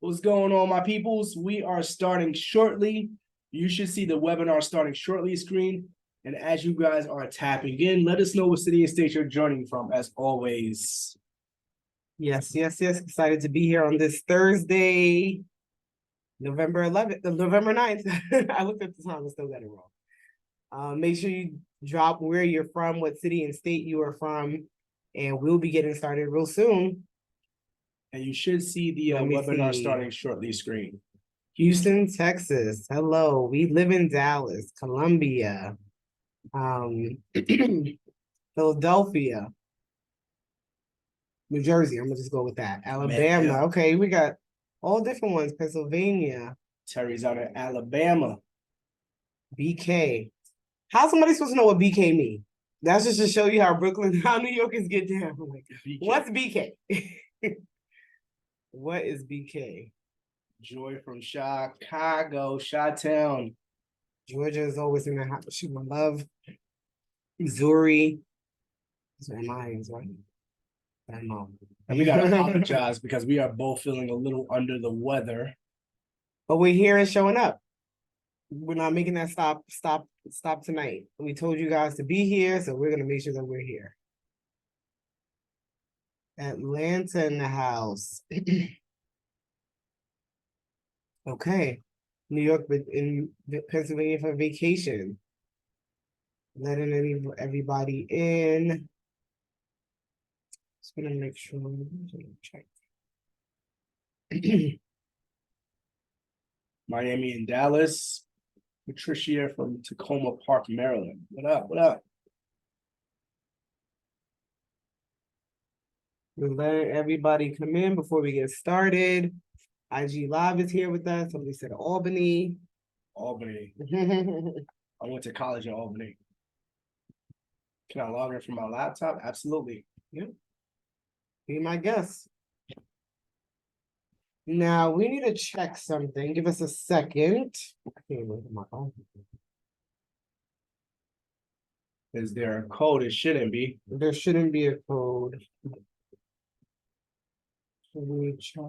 What's going on, my peoples? We are starting shortly. You should see the webinar starting shortly screen. And as you guys are tapping in, let us know what city and state you're joining from, as always. Yes. Excited to be here on this Thursday, November 11th, November 9th. I looked at the time and still got it wrong. Make sure you drop where you're from, what city and state you are from, and we'll be getting started real soon. And you should see the webinar starting shortly screen. Houston, Texas. Hello. We live in Dallas, Columbia, Philadelphia, New Jersey. I'm gonna just go with that. Alabama. Man, yeah. Okay, we got all different ones. Pennsylvania. Terry's out in Alabama. BK. How's somebody supposed to know what BK means? That's just to show you how New Yorkers get down. Like, BK. What's BK? What is BK? Joy from Chicago, Chi-Town. Georgia is always in the house. She my love. Missouri. These are mine, right? I know. And we gotta apologize because we are both feeling a little under the weather. But we're here and showing up. We're not making that stop tonight. We told you guys to be here, so we're gonna make sure that we're here. Atlanta in the house. Okay. New York, but in Pennsylvania for vacation. Letting everybody in. Just gonna make sure. Check. Miami and Dallas. Patricia from Tacoma Park, Maryland. What up? What up? We're letting everybody come in before we get started. IG Live is here with us. Somebody said Albany. Albany. I went to college in Albany. Can I log in from my laptop? Absolutely. Yep. Be my guest. Now we need to check something. Give us a second. I can't look at my phone. Is there a code? It shouldn't be. There shouldn't be a code. Should we try?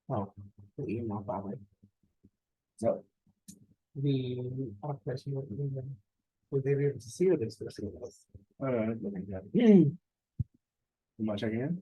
Oh, the email probably. So operation would they be able to see this? Am I checking in?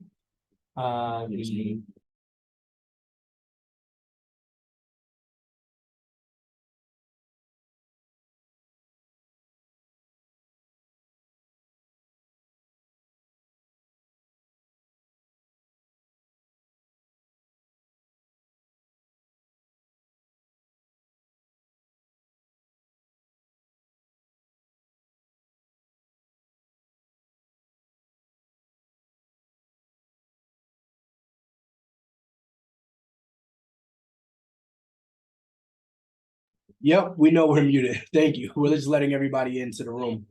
Yep, we know we're muted. Thank you. We're just letting everybody into the room.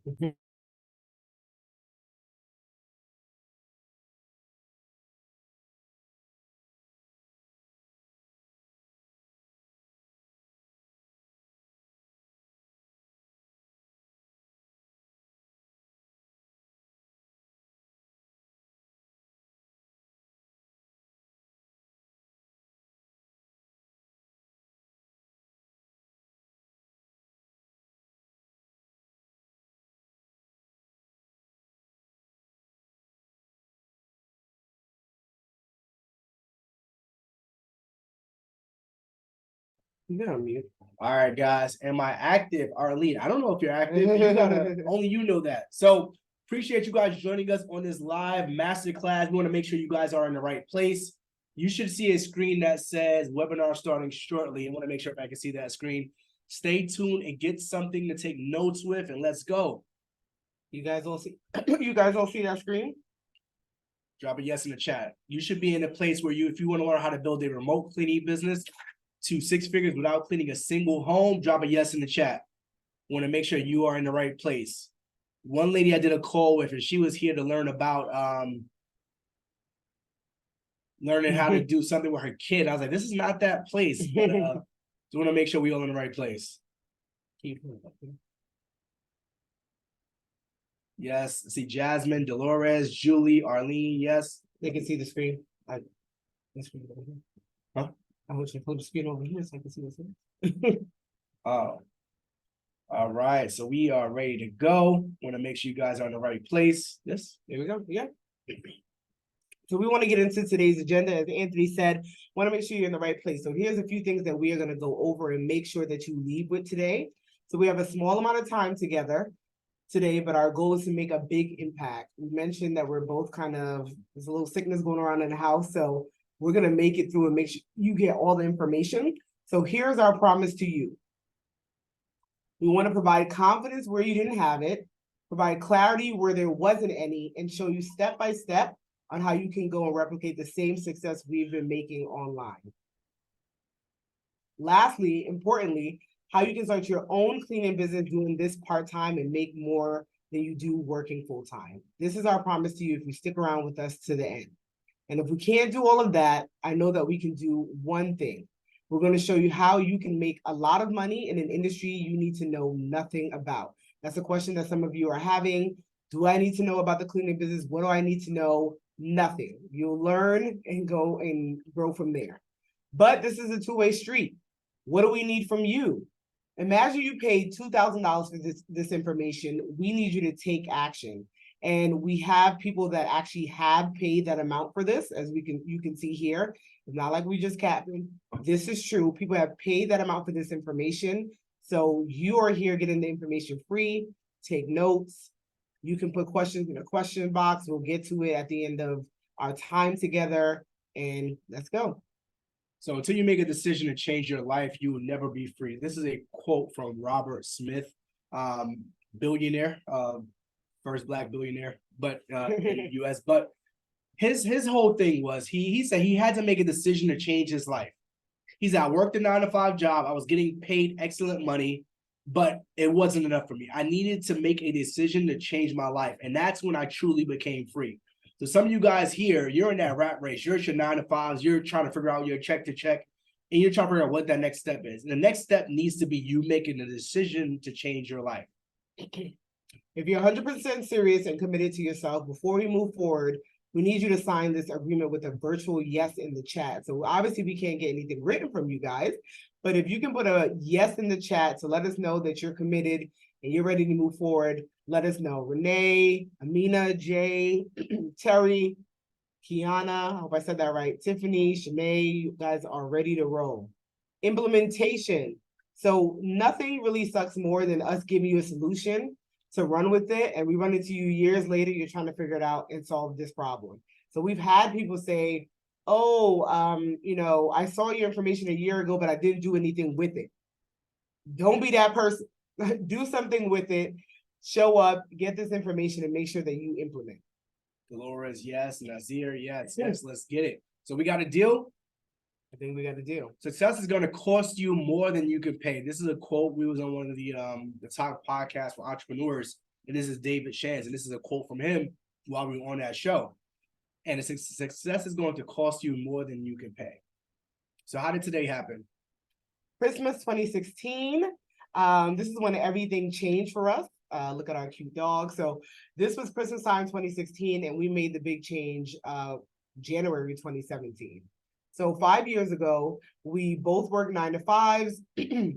Yeah, I'm mute. All right, guys. Am I active? Arlene, I don't know if you're active. You gotta only you know that. So appreciate you guys joining us on this live masterclass. We want to make sure you guys are in the right place. You should see a screen that says webinar starting shortly. I want to make sure if I can see that screen. Stay tuned and get something to take notes with, and let's go. You guys all see you guys all see that screen? Drop a yes in the chat. You should be in a place where if you want to learn how to build a remote cleaning business to 6 figures without cleaning a single home, drop a yes in the chat. Want to make sure you are in the right place. One lady I did a call with, and she was here to learn about learning how to do something with her kid. I was like, this is not that place. But, just want to make sure we all in the right place. Yes, see Jasmine, Dolores, Julie, Arlene, yes. They can see the screen. Let's put it over here. Huh? I want you to put the screen over here so I can see what's in it. Oh, all right. So we are ready to go. Want to make sure you guys are in the right place. Yes. There we go. Yeah. So we want to get into today's agenda. As Anthony said, want to make sure you're in the right place. So here's a few things that we are going to go over and make sure that you leave with today. So we have a small amount of time together today, but our goal is to make a big impact. We mentioned that we're both there's a little sickness going around in the house. So we're going to make it through and make sure you get all the information. So here's our promise to you. We want to provide confidence where you didn't have it, provide clarity where there wasn't any, and show you step by step on how you can go and replicate the same success we've been making online. Lastly, importantly, how you can start your own cleaning business doing this part-time and make more than you do working full-time. This is our promise to you if you stick around with us to the end. And if we can't do all of that, I know that we can do one thing. We're going to show you how you can make a lot of money in an industry you need to know nothing about. That's a question that some of you are having. Do I need to know about the cleaning business? What do I need to know? Nothing. You'll learn and go and grow from there. But this is a two-way street. What do we need from you? Imagine you paid $2,000 for this information. We need you to take action. And we have people that actually have paid that amount for this, as you can see here. It's not like we just capping. This is true. People have paid that amount for this information. So you are here getting the information free. Take notes. You can put questions in a question box. We'll get to it at the end of our time together. And let's go. So until you make a decision to change your life, you will never be free. This is a quote from Robert Smith, billionaire, first Black billionaire, but in the US. But his whole thing was he said he had to make a decision to change his life. He said, I worked a 9-to-5 job. I was getting paid excellent money, but it wasn't enough for me. I needed to make a decision to change my life. And that's when I truly became free. So some of you guys here, you're in that rat race. You're at your 9-to-5s. You're trying to figure out your check to check, and you're trying to figure out what that next step is. And the next step needs to be you making a decision to change your life. If you're 100% serious and committed to yourself, before we move forward, we need you to sign this agreement with a virtual yes in the chat. So obviously we can't get anything written from you guys, but if you can put a yes in the chat to let us know that you're committed and you're ready to move forward, let us know. Renee, Amina, Jay, Terry, Kiana, I hope I said that right. Tiffany, Shanae, you guys are ready to roll. Implementation. So nothing really sucks more than us giving you a solution to run with it, and we run into you years later, you're trying to figure it out and solve this problem. So we've had people say, oh, I saw your information a year ago, but I didn't do anything with it. Don't be that person. Do something with it. Show up, get this information, and make sure that you implement. Dolores, yes. Nazir, yes. Yes, let's get it. So we got a deal? I think we got a deal. Success is going to cost you more than you can pay. This is a quote. We was on one of the top podcasts for entrepreneurs, and this is David Shands, and this is a quote from him while we were on that show. And the success is going to cost you more than you can pay. So how did today happen? Christmas 2016. This is when everything changed for us. Look at our cute dog. So this was Christmas time 2016, and we made the big change January 2017. So 5 years ago, we both worked 9-to-5s.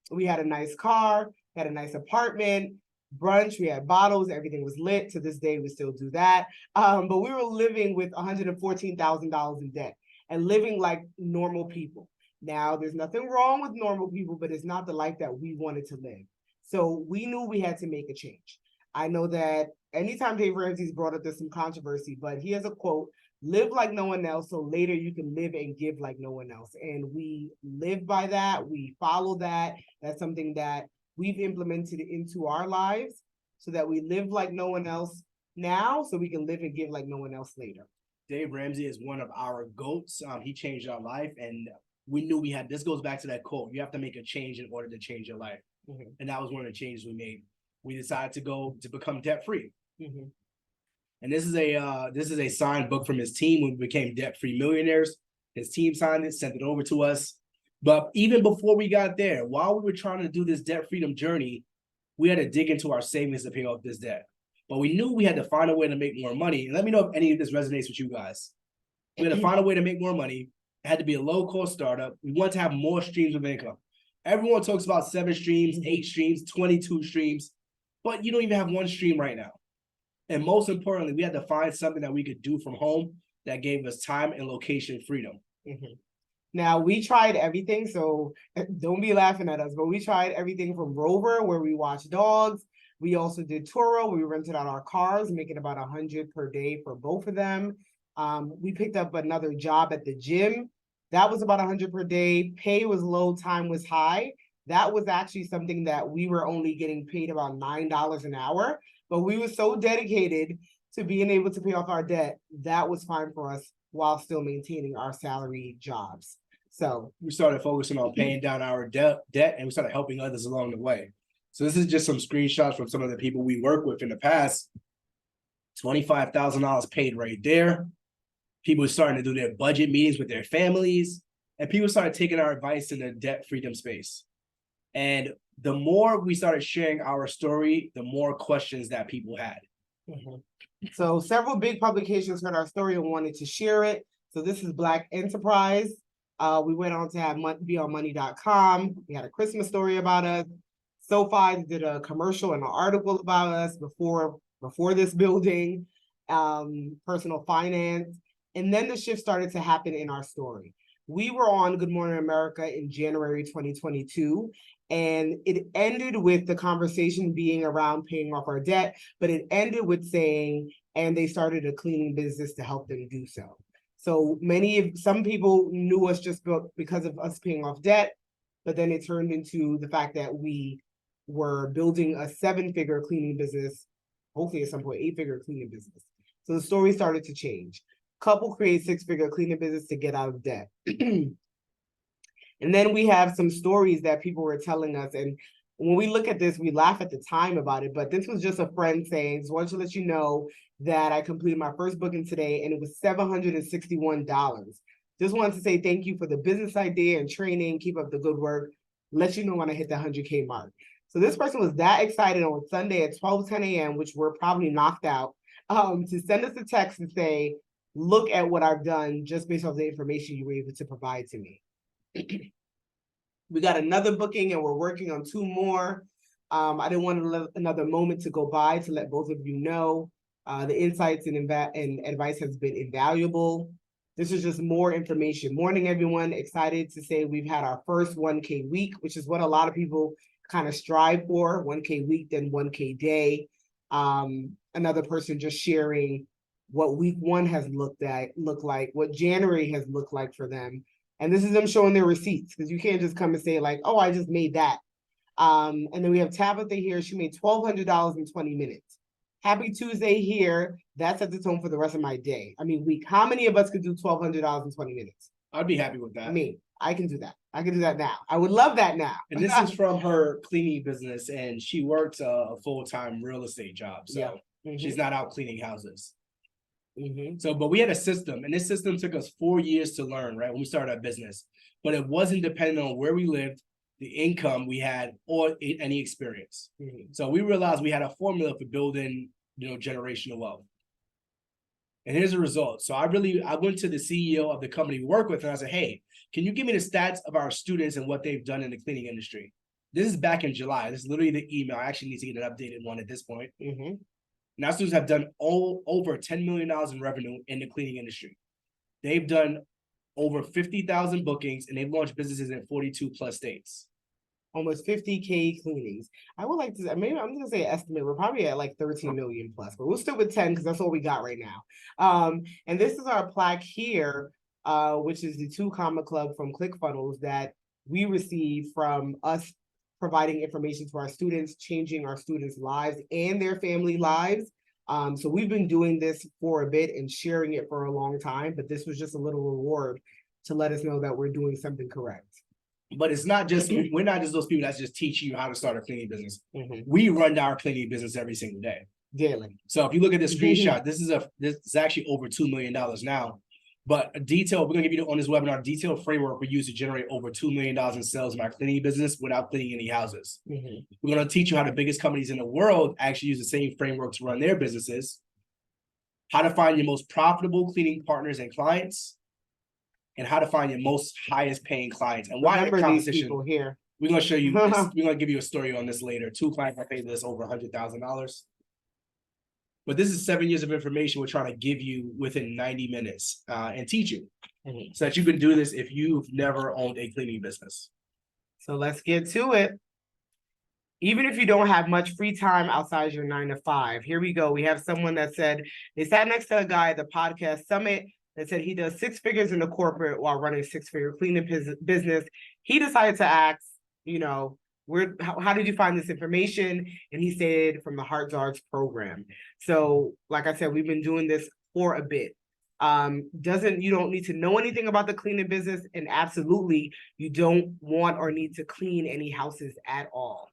We had a nice car, had a nice apartment, brunch, we had bottles, everything was lit. To this day, we still do that. But we were living with $114,000 in debt and living like normal people. Now, there's nothing wrong with normal people, but it's not the life that we wanted to live. So we knew we had to make a change. I know that anytime Dave Ramsey's brought up, there's some controversy, but he has a quote, live like no one else, so later you can live and give like no one else. And we live by that. We follow that. That's something that we've implemented into our lives so that we live like no one else now, so we can live and give like no one else later. Dave Ramsey is one of our GOATs. He changed our life, and we knew we had, this goes back to that quote, you have to make a change in order to change your life. Mm-hmm. And that was one of the changes we made. We decided to become debt-free. Mm-hmm. And this is a signed book from his team when we became debt-free millionaires. His team signed it, sent it over to us. But even before we got there, while we were trying to do this debt freedom journey, we had to dig into our savings to pay off this debt. But we knew we had to find a way to make more money. And let me know if any of this resonates with you guys. We had to find a way to make more money. It had to be a low-cost startup. We want to have more streams of income. Everyone talks about 7 streams, 8 streams, 22 streams, but you don't even have one stream right now. And most importantly, we had to find something that we could do from home that gave us time and location freedom. Now, we tried everything, so don't be laughing at us, but we tried everything from Rover, where we watch dogs. We also did Turo, we rented out our cars, making about $100 per day for both of them. We picked up another job at the gym. That was about $100 per day. Pay was low, time was high. That was actually something that we were only getting paid about $9 an hour, but we were so dedicated to being able to pay off our debt. That was fine for us while still maintaining our salary jobs. So we started focusing on paying down our debt, and we started helping others along the way. So this is just some screenshots from some of the people we work with in the past. $25,000 paid right there. People starting to do their budget meetings with their families, and people started taking our advice in the debt freedom space. And the more we started sharing our story, the more questions that people had. So several big publications heard our story and wanted to share it. So this is Black Enterprise. We went on to have be on money.com. We had a Christmas story about us. SoFi did a commercial and an article about us before this building, personal finance. And then the shift started to happen in our story. We were on Good Morning America in January 2022, and it ended with the conversation being around paying off our debt, but it ended with saying, and they started a cleaning business to help them do so. So some people knew us just because of us paying off debt, but then it turned into the fact that we were building a 7-figure cleaning business, hopefully at some point 8-figure cleaning business. So the story started to change. Couple create 6-figure cleaning business to get out of debt. And then we have some stories that people were telling us. And when we look at this, we laugh at the time about it, but this was just a friend saying, just wanted to let you know that I completed my first booking today and it was $761. Just wanted to say thank you for the business idea and training. Keep up the good work. Let you know when I hit the 100K mark. So this person was that excited on Sunday at 12:10 a.m., which we're probably knocked out, to send us a text and say, look at what I've done just based off the information you were able to provide to me. We got another booking and we're working on 2 more. I didn't want another moment to go by to let both of you know the insights and advice has been invaluable. This is just more information. Morning, everyone. Excited to say we've had our first 1K week, which is what a lot of people kind of strive for, 1K week, then 1K day. Another person just sharing what week 1 has looked like, what January has looked like for them. And this is them showing their receipts, because you can't just come and say like, oh, I just made that. And then we have Tabitha here. She made $1,200 in 20 minutes. Happy Tuesday here. That sets the tone for the rest of my day. I mean, how many of us could do $1,200 in 20 minutes? I'd be happy with that. I can do that. I can do that now. I would love that now. And this is from her cleaning business, and she works a full-time real estate job. So she's not out cleaning houses. So, but we had a system, and this system took us 4 years to learn, right, when we started our business. But it wasn't dependent on where we lived, the income we had, or any experience. So we realized we had a formula for building, generational wealth. And here's the result. So I went to the CEO of the company we work with, and I said, hey, can you give me the stats of our students and what they've done in the cleaning industry? This is back in July. This is literally the email. I actually need to get an updated one at this point. Now students have done over $10 million in revenue in the cleaning industry. They've done over 50,000 bookings, and they've launched businesses in 42 plus states. Almost 50K cleanings. I would like to, maybe I'm going to say estimate. We're probably at like 13 million plus, but we'll stick with 10 because that's all we got right now. And this is our plaque here, which is the 2 Comma Club from ClickFunnels that we receive from us providing information to our students, changing our students' lives and their family lives. So we've been doing this for a bit and sharing it for a long time, but this was just a little reward to let us know that we're doing something correct. But it's not just, we're not just those people that's just teaching you how to start a cleaning business. We run our cleaning business every single day. Daily. So if you look at this screenshot, this is actually over $2 million now. But we're gonna give you on this webinar, a detailed framework we use to generate over $2 million in sales in our cleaning business without cleaning any houses. We're gonna teach you how the biggest companies in the world actually use the same framework to run their businesses. how to find your most profitable cleaning partners and clients, and how to find your most highest paying clients. And why Remember these competition. people here. We're gonna show you this. We're gonna give you a story on this later. 2 clients I paid this over $100,000. But this is 7 years of information we're trying to give you within 90 minutes and teach you so that you can do this if you've never owned a cleaning business. So let's get to it. Even if you don't have much free time outside your 9 to 5, here we go. We have someone that said they sat next to a guy at the podcast summit that said he does 6 figures in the corporate while running a 6-figure cleaning business. He decided to ask, you know, how did you find this information? And he said from the Heart Guards program. So like I said, we've been doing this for a bit. You don't need to know anything about the cleaning business, and absolutely you don't want or need to clean any houses at all.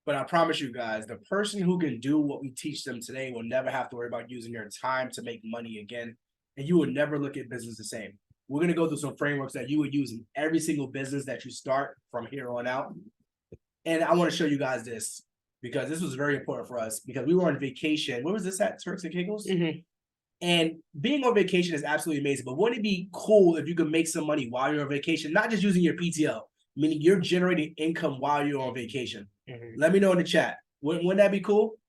But I promise you guys, the person who can do what we teach them today will never have to worry about using their time to make money again. And you will never look at business the same. We're going to go through some frameworks that you would use in every single business that you start from here on out. And I want to show you guys this because this was very important for us because we were on vacation. Where was this at? Turks and Caicos? And being on vacation is absolutely amazing. But wouldn't it be cool if you could make some money while you're on vacation, not just using your PTO, meaning you're generating income while you're on vacation? Let me know in the chat. Wouldn't that be cool?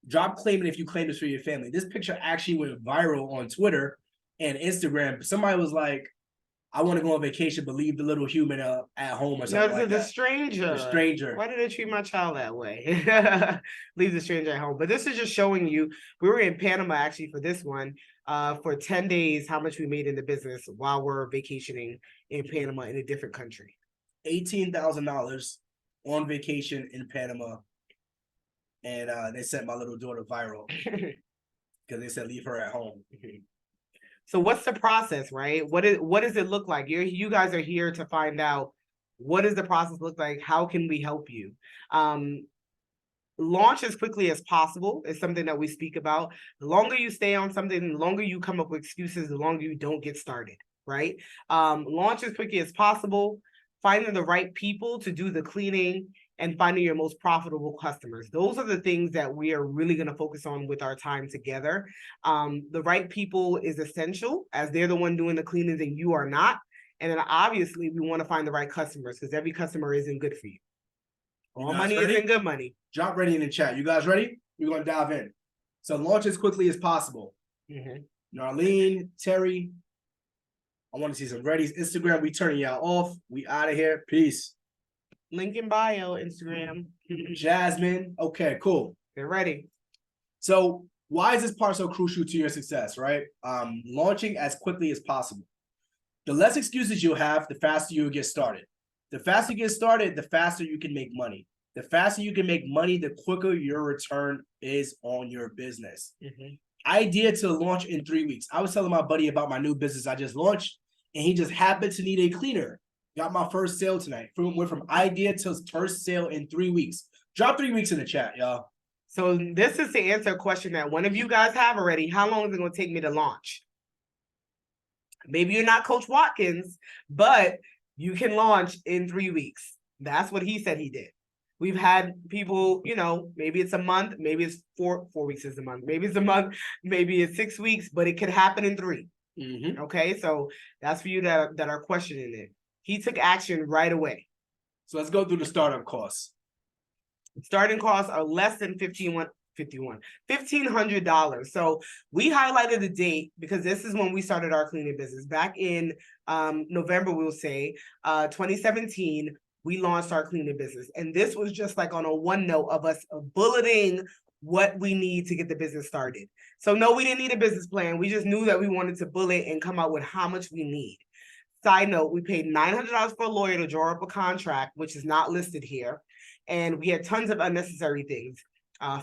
Drop claim it if you claim this for your family. This picture actually went viral on Twitter and Instagram. Somebody was like, I want to go on vacation, but leave the little human at home or something like that. The stranger. The stranger. Why did they treat my child that way? Leave the stranger at home. But this is just showing you, we were in Panama actually for this one, for 10 days, how much we made in the business while we're vacationing in Panama in a different country. $18,000 on vacation in Panama. And they sent my little daughter viral because they said leave her at home. So what's the process, right? What does it look like? You guys are here to find out, what does the process look like? How can we help you? Launch as quickly as possible is something that we speak about. The longer you stay on something, the longer you come up with excuses, the longer you don't get started, right? Launch as quickly as possible, finding the right people to do the cleaning, and finding your most profitable customers. Those are the things that we are really going to focus on with our time together. The right people is essential, as they're the one doing the cleanings and you are not. And then obviously we want to find the right customers because every customer isn't good for you. All money isn't good money. Drop ready in the chat. You guys ready? We're going to dive in. So launch as quickly as possible. Narlene, Terry, I want to see some readies. Instagram, we turning y'all off. We out of here. Peace. Link in bio, Instagram. Jasmine. Okay, cool. They're ready. So why is this part so crucial to your success, right? Launching as quickly as possible. The less excuses you have, the faster you get started. The faster you get started, the faster you can make money. The faster you can make money, the quicker your return is on your business. Idea to launch in 3 weeks. I was telling my buddy about my new business I just launched, and he just happened to need a cleaner. Got my first sale tonight. Went from idea to first sale in 3 weeks. Drop 3 weeks in the chat, y'all. So this is to answer a question that one of you guys have already. How long is it going to take me to launch? Maybe you're not Coach Watkins, but you can launch in 3 weeks. That's what he said he did. We've had people, you know, maybe it's a month, maybe it's 4 weeks is a month, maybe it's a month, maybe it's 6 weeks, but it could happen in 3. Okay, so that's for you that are questioning it. He took action right away. So let's go through the startup costs. Starting costs are less than $1,500. So we highlighted the date because this is when we started our cleaning business. Back in November, we'll say, 2017, we launched our cleaning business. And this was just like on a one note of us bulleting what we need to get the business started. So no, we didn't need a business plan. We just knew that we wanted to bullet and come out with how much we need. Side note, we paid $900 for a lawyer to draw up a contract, which is not listed here. And we had tons of unnecessary things,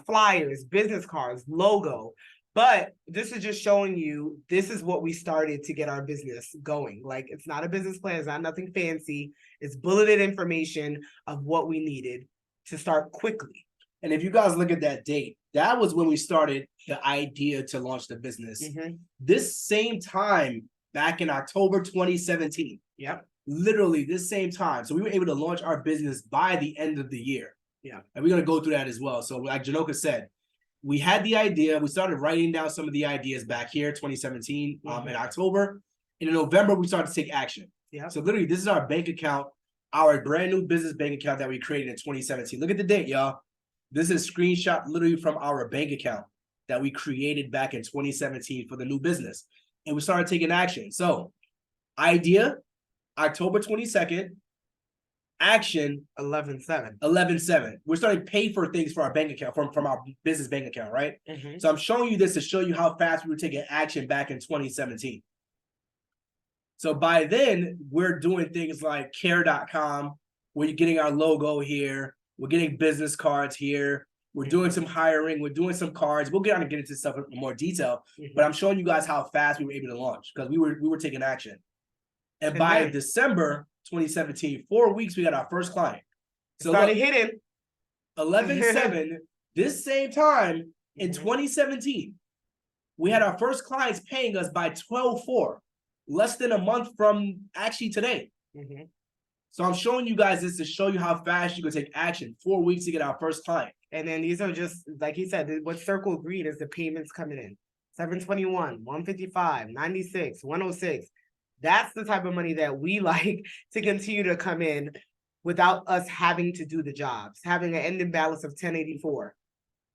flyers, business cards, logo. But this is just showing you, this is what we started to get our business going. Like, it's not a business plan. It's not nothing fancy. It's bulleted information of what we needed to start quickly. And if you guys look at that date, that was when we started the idea to launch the business. This same time, back in October 2017. Yep. Literally this same time. So we were able to launch our business by the end of the year. Yeah. And we're going to go through that as well. So like Janoka said, we had the idea. We started writing down some of the ideas back here, 2017, in October. And in November, we started to take action. Yeah. So literally, this is our bank account, our brand new business bank account that we created in 2017. Look at the date, y'all. This is a screenshot literally from our bank account that we created back in 2017 for the new business. And we started taking action. So idea, October 22nd, action 11/7. 11/7. We're starting to pay for things for our bank account from our business bank account, right? So I'm showing you this to show you how fast we were taking action back in 2017. So by then, we're doing things like care.com, where you're getting our logo here. We're getting business cards here. We're doing some hiring. We're doing some cards. We'll get on and get into stuff in more detail. But I'm showing you guys how fast we were able to launch because we were taking action. And by December 2017, 4 weeks, we got our first client. So started hitting 11/7. This same time in 2017, we had our first clients paying us by 12/4, less than a month from actually today. So I'm showing you guys this to show you how fast you can take action. 4 weeks to get our first client. And then these are just, like he said, what's circled green is the payments coming in. 721, 155, 96, 106. That's the type of money that we like to continue to come in without us having to do the jobs, having an ending balance of 1084,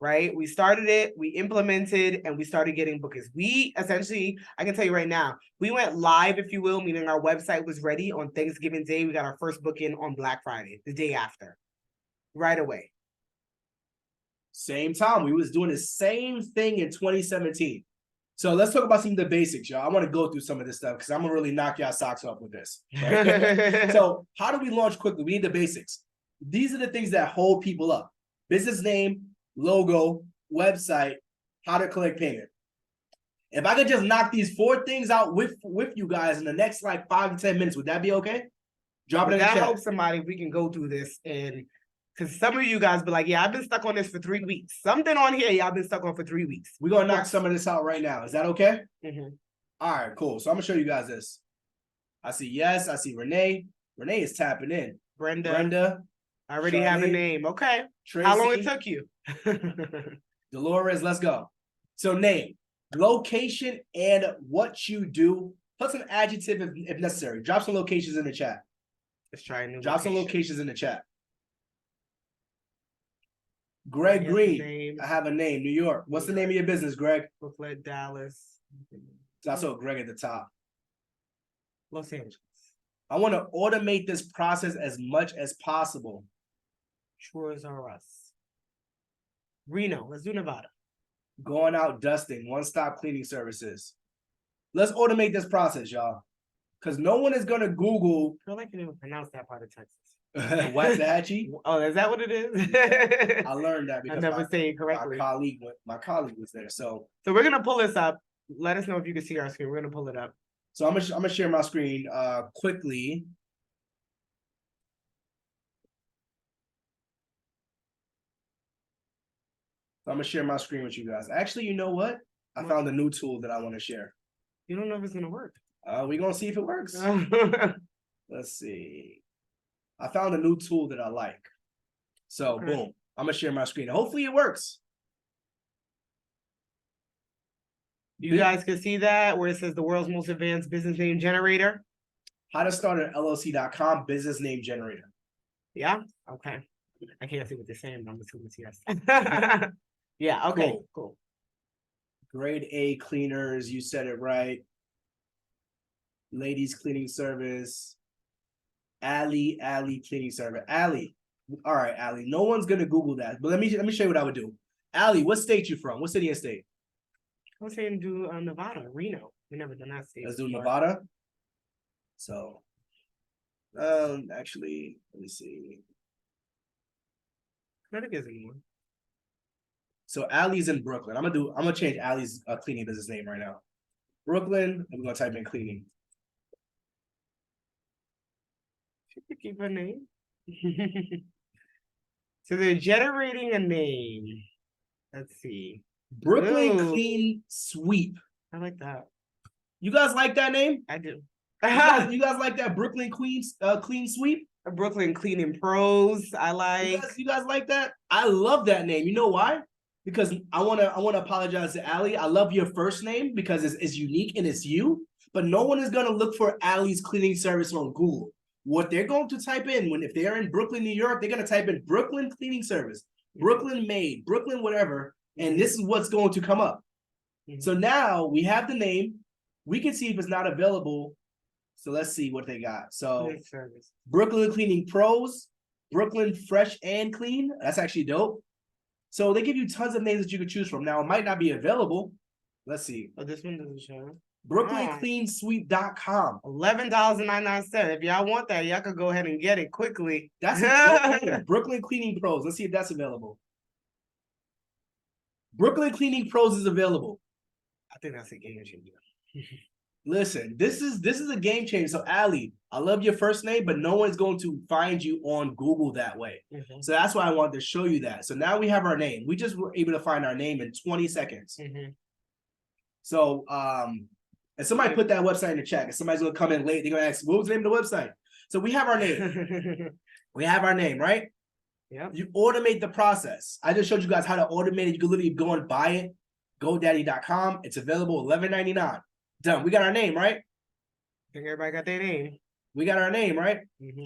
right? We started it, we implemented, and we started getting bookings. We essentially, I can tell you right now, we went live, if you will, meaning our website was ready on Thanksgiving Day. We got our first booking on Black Friday, the day after, right away. Same time. We was doing the same thing in 2017. So let's talk about some of the basics, y'all. I want to go through some of this stuff because I'm going to really knock y'all socks off with this. Right? So how do we launch quickly? We need the basics. These are the things that hold people up. Business name, logo, website, how to collect payment. If I could just knock these 4 things out with you guys in the next like 5 to 10 minutes, would that be okay? Drop it in the chat. That helps somebody. We can go through this, and because some of you guys be like, yeah, I've been stuck on this for 3 weeks. Something on here, y'all been stuck on for 3 weeks. We're going to knock some of this out right now. Is that okay? All right, cool. So I'm going to show you guys this. I see yes. I see Renee. Renee is tapping in. Brenda. I already have a name. Okay. Tracy, how long it took you? Dolores, let's go. So name, location, and what you do. Put some adjective if necessary. Drop some locations in the chat. Let's try a new Drop some locations in the chat. Greg Green. I have a name. New York. What's the name of your business, Greg? Brooklyn, Dallas. So I saw Greg at the top. Los Angeles. I want to automate this process as much as possible. Chores are us. Reno. Let's do Nevada. Going out dusting. One-stop cleaning services. Let's automate this process, y'all. Because no one is going to Google. I feel like you didn't pronounce that part of Texas. Waxahachie? Oh, is that what it is? I learned that because I never say it correctly. My colleague was there. So we're gonna pull this up. Let us know if you can see our screen. We're gonna pull it up. So I'm gonna share my screen quickly. So I'm gonna share my screen with you guys. Actually, you know what? I found a new tool that I want to share. You don't know if it's gonna work. We're gonna see if it works. Let's see. I found a new tool that I like. So boom, I'm gonna share my screen. Hopefully it works. You guys can see that where it says the world's most advanced business name generator. How to start an LLC.com business name generator. Yeah. Okay. I can't see what they're saying, but I'm assuming it's yes. Yeah. Okay. Cool. Grade A cleaners. You said it right. Ladies cleaning service. Alley cleaning service. Alley. All right, Alley. No one's gonna Google that, but let me show you what I would do. Alley, what state you from? What city and state? I was saying do Nevada, Reno. We never done that state. Let's do Nevada. So, actually, let me see. Connecticut's in one. So Alley's in Brooklyn. I'm gonna change Alley's cleaning business name right now. Brooklyn. I'm gonna type in cleaning. She could keep her name. So they're generating a name. Let's see. Brooklyn Clean Sweep. I like that. You guys like that name? I do. You guys like that Brooklyn Clean Sweep? Brooklyn Cleaning Pros. I like. You guys like that? I love that name. You know why? because I wanna apologize to Ali. I love your first name because it's unique and it's you, but no one is gonna look for Ali's cleaning service on Google. What they're going to type in if they're in Brooklyn, New York, they're gonna type in Brooklyn cleaning service, Brooklyn maid, Brooklyn whatever, and this is what's going to come up. So now we have the name. We can see if it's not available. So let's see what they got. So Brooklyn Cleaning Pros, Brooklyn Fresh and Clean. That's actually dope. So they give you tons of names that you can choose from. Now it might not be available. Let's see. Oh, this one doesn't show. BrooklynCleanSweep.com. $11.99. If y'all want that, y'all could go ahead and get it quickly. That's Brooklyn Cleaning Pros. Let's see if that's available. Brooklyn Cleaning Pros is available. I think that's a game changer. Listen, this is a game changer. So Ali, I love your first name, but no one's going to find you on Google that way. So that's why I wanted to show you that. So now we have our name. We just were able to find our name in 20 seconds. So and somebody put that website in the chat. If somebody's gonna come in late, they're gonna ask, what was the name of the website? So we have our name. We have our name, right? Yeah. You automate the process. I just showed you guys how to automate it. You can literally go and buy it. GoDaddy.com. It's available $11.99. Done. We got our name, right? I think everybody got their name. We got our name, right?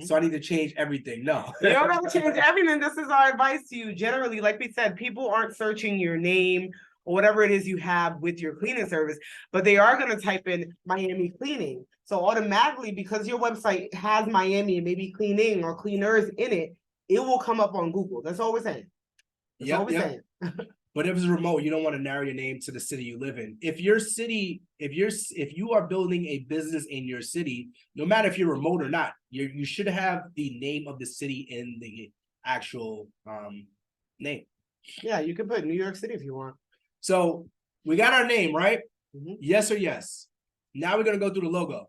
So I need to change everything. No. You don't have to change everything. This is our advice to you. Generally, like we said, people aren't searching your name or whatever it is you have with your cleaning service, but they are going to type in Miami cleaning. So automatically, because your website has Miami and maybe cleaning or cleaners in it, it will come up on Google. That's all we're saying. That's all we're saying. But if it's remote, you don't want to narrow your name to the city you live in. If you are building a business in your city, no matter if you're remote or not, you should have the name of the city in the actual name. Yeah, you can put New York City if you want. So we got our name, right? Yes or yes. Now we're gonna go through the logo.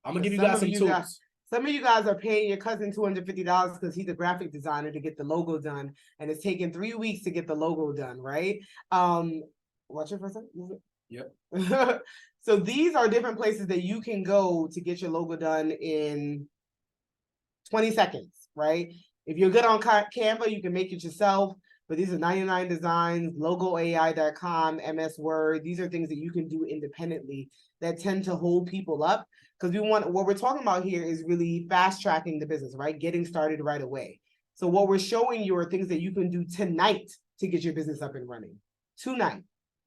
I'm gonna give you guys some tools. Some of you guys are paying your cousin $250 because he's a graphic designer to get the logo done, and it's taken 3 weeks to get the logo done, right? Watch it for a second. Yep. So these are different places that you can go to get your logo done in 20 seconds, right? If you're good on Canva, you can make it yourself. But these are 99 Designs, logoai.com, MS Word. These are things that you can do independently that tend to hold people up. Because what we're talking about here is really fast tracking the business, right? Getting started right away. So what we're showing you are things that you can do tonight to get your business up and running. Tonight,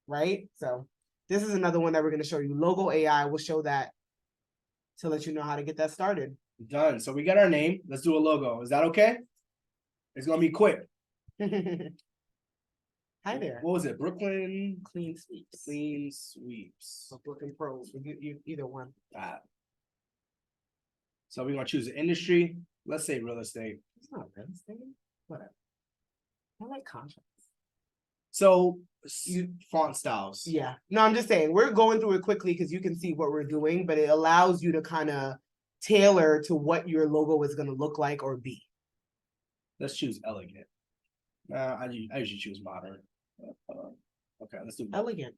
right? So this is another one that we're going to show you. Logo AI will show that to let you know how to get that started. Done. So we got our name. Let's do a logo. Is that okay? It's going to be quick. Hi there. What was it? Brooklyn Clean Sweeps. Clean Sweeps. Or Brooklyn Pros. You either one. So we're gonna choose an industry. Let's say real estate. It's not real estate. Whatever. I like contracts. So font styles. Yeah. No, I'm just saying we're going through it quickly because you can see what we're doing, but it allows you to kind of tailor to what your logo is going to look like or be. Let's choose elegant. I usually choose modern. Okay, let's do elegant.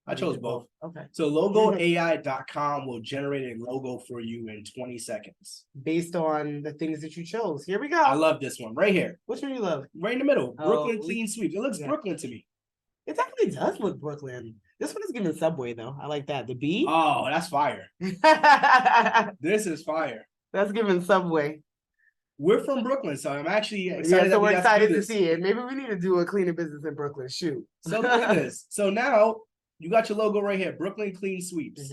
I chose both. Okay. So logoai.com will generate a logo for you in 20 seconds. Based on the things that you chose. Here we go. I love this one right here. Which one you love? Right in the middle. Brooklyn Clean Sweeps. It looks Brooklyn to me. It actually does look Brooklyn. This one is giving Subway though. I like that. The B. Oh, that's fire. This is fire. That's giving Subway. We're from Brooklyn, so I'm actually excited. Yeah, so we're excited to see it. Maybe we need to do a cleaning business in Brooklyn. Shoot. So look at this. So now you got your logo right here, Brooklyn Clean Sweeps.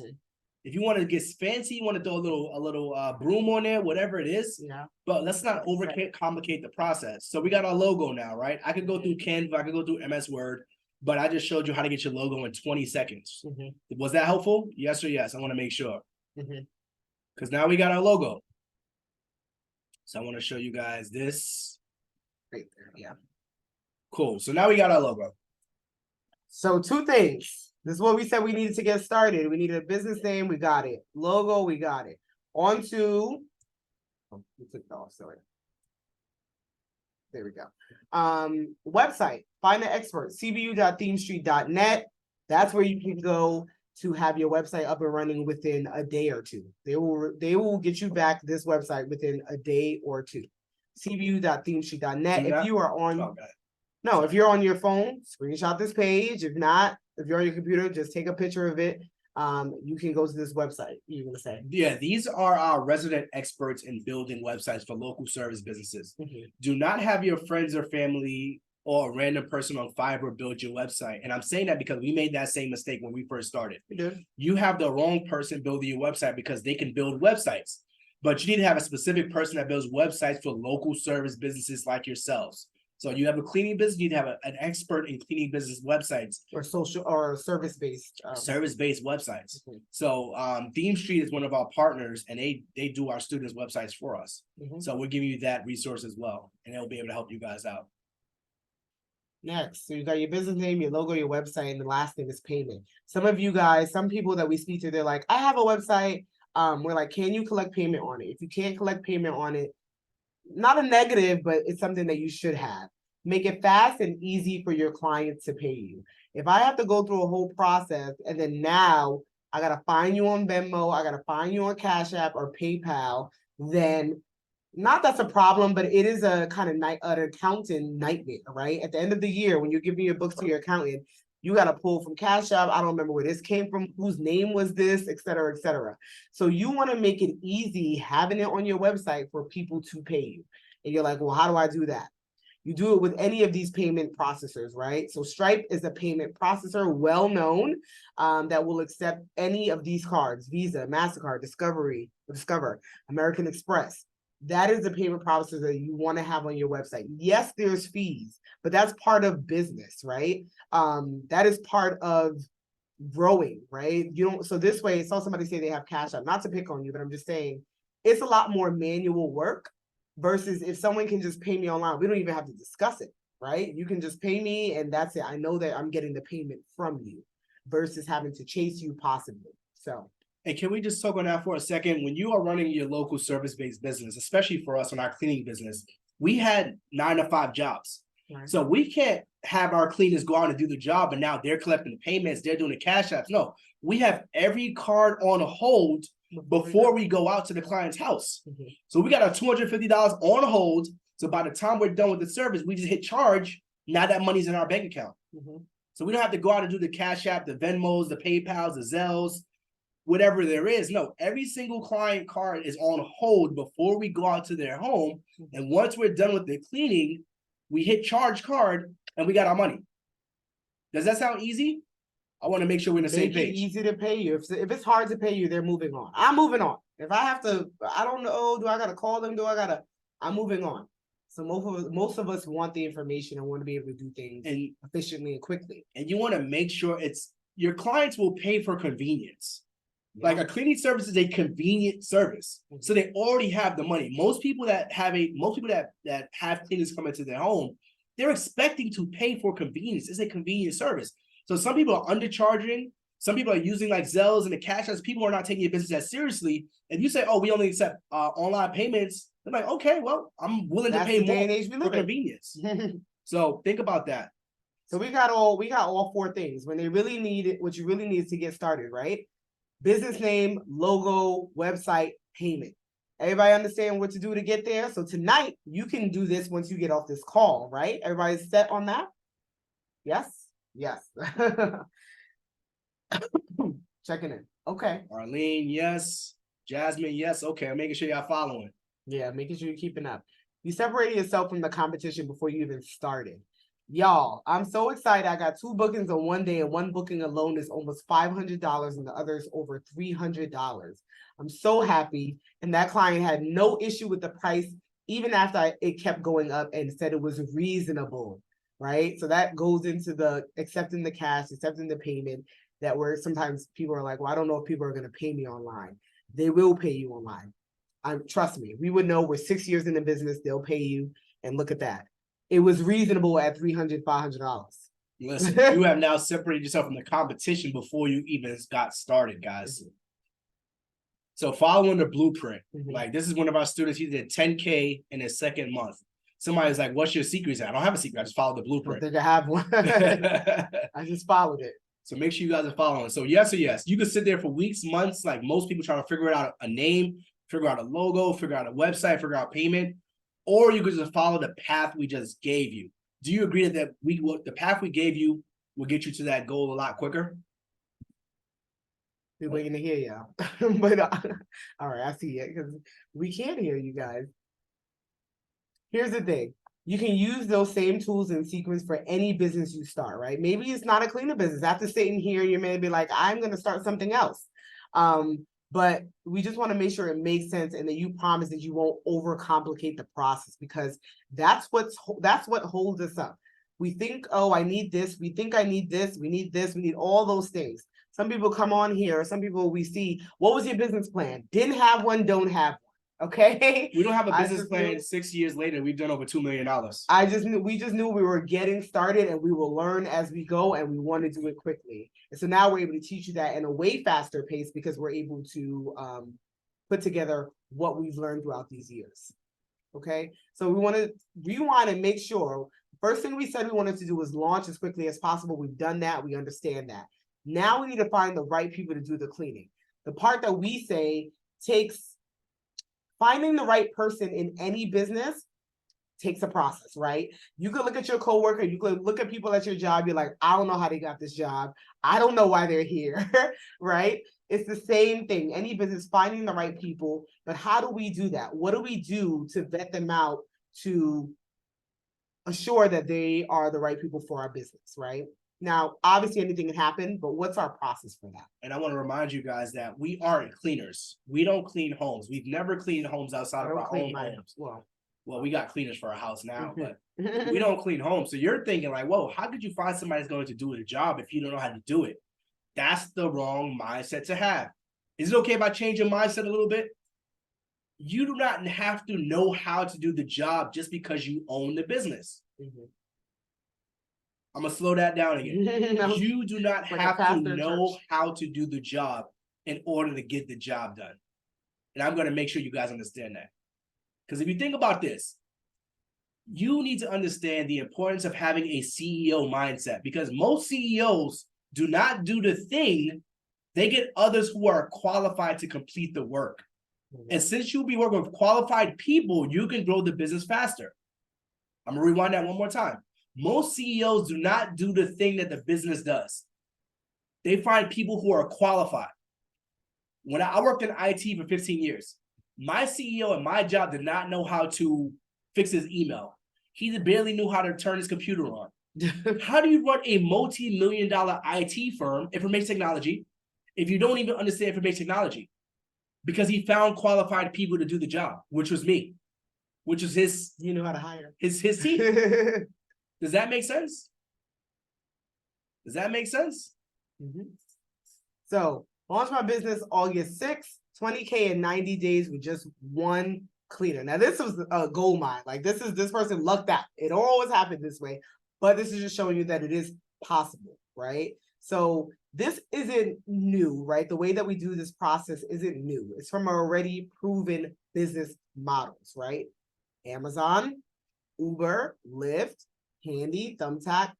If you want to get fancy, you want to throw a little broom on there, whatever it is. Yeah. But let's not complicate the process. So we got our logo now, right? I could go through Canva, I could go through MS Word, but I just showed you how to get your logo in 20 seconds. Was that helpful? Yes or yes? I want to make sure. Because now we got our logo. So I want to show you guys this. Right there. Yeah. Cool. So now we got our logo. So 2 things. This is what we said we needed to get started. We needed a business name. We got it. Logo. We got it. On to. Oh, we took it off. Sorry. There we go. Website. Find an expert. cbu.themestreet.net. That's where you can go to have your website up and running within a day or 2. They will get you back this website within a day or 2. cbu.themestreet.net. If you are on No, if you're on your phone, screenshot this page. If not, if you're on your computer, just take a picture of it. You can go to this website, you're gonna say. Yeah, these are our resident experts in building websites for local service businesses. Do not have your friends or family or a random person on Fiverr build your website. And I'm saying that because we made that same mistake when we first started. You have the wrong person building your website because they can build websites, but you need to have a specific person that builds websites for local service businesses like yourselves. So you have a cleaning business, you need to have an expert in cleaning business websites. Or social or service-based. Service-based websites. So Theme Street is one of our partners, and they do our students' websites for us. So we're giving you that resource as well, and they'll be able to help you guys out. Next, so you got your business name, your logo, your website, and the last thing is payment. Some of you guys, some people that we speak to, they're like, I have a website. We're like, can you collect payment on it? If you can't collect payment on it, not a negative, but it's something that you should have. Make it fast and easy for your clients to pay you. If I have to go through a whole process and then now I got to find you on Venmo, I got to find you on Cash App or PayPal, then not that's a problem, but it is a kind of an accountant nightmare, right? At the end of the year, when you're giving your books to your accountant, you got to pull from Cash App. I don't remember where this came from, whose name was this, et cetera, et cetera. So you want to make it easy having it on your website for people to pay you. And you're like, well, how do I do that? You do it with any of these payment processors, right? So Stripe is a payment processor, well-known, that will accept any of these cards, Visa, MasterCard, Discover, American Express. That is the payment processor that you want to have on your website. Yes, there's fees, but that's part of business, right? That is part of growing, right? You don't. So this way, I saw somebody say they have Cash App. Not to pick on you, but I'm just saying it's a lot more manual work versus if someone can just pay me online. We don't even have to discuss it, right? You can just pay me and that's it. I know that I'm getting the payment from you versus having to chase you possibly. So. And can we just talk on that for a second? When you are running your local service-based business, especially for us in our cleaning business, we had 9-to-5 jobs. Right. So we can't have our cleaners go out and do the job, and now they're collecting the payments, they're doing the cash apps. No, we have every card on hold before we go out to the client's house. So we got our $250 on hold. So by the time we're done with the service, we just hit charge. Now that money's in our bank account. So we don't have to go out and do the Cash App, the Venmos, the PayPals, the Zells, whatever there is. No, every single client card is on hold before we go out to their home. And once we're done with the cleaning, we hit charge card and we got our money. Does that sound easy? I want to make sure we're in the same page. Easy to pay you. If it's hard to pay you, they're moving on. I'm moving on. If I have to, I don't know, do I got to call them? I'm moving on. So most of us want the information and want to be able to do things efficiently and quickly. And you want to make sure your clients will pay for convenience. Like a cleaning service is a convenient service. So they already have the money. Most people that have cleaners come into their home, they're expecting to pay for convenience. It's a convenient service. So some people are undercharging. Some people are using like Zells and the Cash Apps. People are not taking your business that seriously. And you say, oh, we only accept online payments. They're like, okay, well, I'm willing to pay more for convenience. So think about that. So we got all four things. When they really need it, what you really need is to get started, right? Business name, logo, website, payment. Everybody understand what to do to get there? So tonight, you can do this once you get off this call, right? Everybody's set on that? Yes? Yes. Checking in. Okay. Arlene, yes. Jasmine, yes. Okay, I'm making sure y'all following. Yeah, making sure you're keeping up. You separated yourself from the competition before you even started. Y'all, I'm so excited. I got 2 bookings on one day, and one booking alone is almost $500 and the other is over $300. I'm so happy. And that client had no issue with the price, even after it kept going up and said it was reasonable, right? So that goes into the accepting the cash, accepting the payment, that where sometimes people are like, well, I don't know if people are going to pay me online. They will pay you online. Trust me, we would know. We're 6 years in the business. They'll pay you. And look at that. It was reasonable at $300, $500. Listen, you have now separated yourself from the competition before you even got started, guys. So following the blueprint, like this is one of our students, he did 10K in his second month. Somebody's like, what's your secret? I don't have a secret. I just followed the blueprint. I think I have one. I just followed it. So make sure you guys are following. So yes or yes, you could sit there for weeks, months, like most people trying to figure out a name, figure out a logo, figure out a website, figure out payment. Or you could just follow the path we just gave you. Do you agree that the path we gave you will get you to that goal a lot quicker? We're waiting to hear y'all. But all right, I see it because we can't hear you guys. Here's the thing. You can use those same tools and sequence for any business you start, right? Maybe it's not a cleaner business. After sitting here, you may be like, I'm going to start something else. But we just want to make sure it makes sense and that you promise that you won't overcomplicate the process, because that's what holds us up. We think, oh, I need this. We think I need this. We need this. We need all those things. Some people come on here. Some people we see, what was your business plan? Didn't have one, don't have one. Okay. We don't have a business plan. 6 years later, we've done over $2 million. We just knew we were getting started and we will learn as we go, and we want to do it quickly. And so now we're able to teach you that in a way faster pace because we're able to put together what we've learned throughout these years. Okay. So we want to rewind and make sure. First thing we said we wanted to do was launch as quickly as possible. We've done that. We understand that. Now we need to find the right people to do the cleaning. The part that we say finding the right person in any business takes a process, right? You could look at your coworker, you could look at people at your job, you're like, I don't know how they got this job. I don't know why they're here, right? It's the same thing. Any business, finding the right people, but how do we do that? What do we do to vet them out to assure that they are the right people for our business, right? Now, obviously anything can happen, but what's our process for that? And I want to remind you guys that we aren't cleaners. We don't clean homes. We've never cleaned homes outside of our own homes. Well, we got cleaners for our house now, but we don't clean homes. So you're thinking like, whoa, how could you find somebody that's going to do the job if you don't know how to do it? That's the wrong mindset to have. Is it okay if I change your mindset a little bit? You do not have to know how to do the job just because you own the business. I'm going to slow that down again. No, you do not have to know how to do the job in order to get the job done. And I'm going to make sure you guys understand that. Because if you think about this, you need to understand the importance of having a CEO mindset, because most CEOs do not do the thing. They get others who are qualified to complete the work. And since you'll be working with qualified people, you can grow the business faster. I'm going to rewind that one more time. Most CEOs do not do the thing that the business does. They find people who are qualified. When I worked in IT for 15 years, my CEO at my job did not know how to fix his email. He barely knew how to turn his computer on. How do you run a multi-million-dollar IT firm, information technology, if you don't even understand information technology? Because he found qualified people to do the job, which was me, which was his. You know how to hire his team. Does that make sense? Does that make sense? So, launched my business August 6th, 20K in 90 days with just one cleaner. Now, this was a gold mine. Like, this person lucked out. It always happened this way, but this is just showing you that it is possible, right? So this isn't new, right? The way that we do this process isn't new. It's from already proven business models, right? Amazon, Uber, Lyft, Handy, Thumbtack,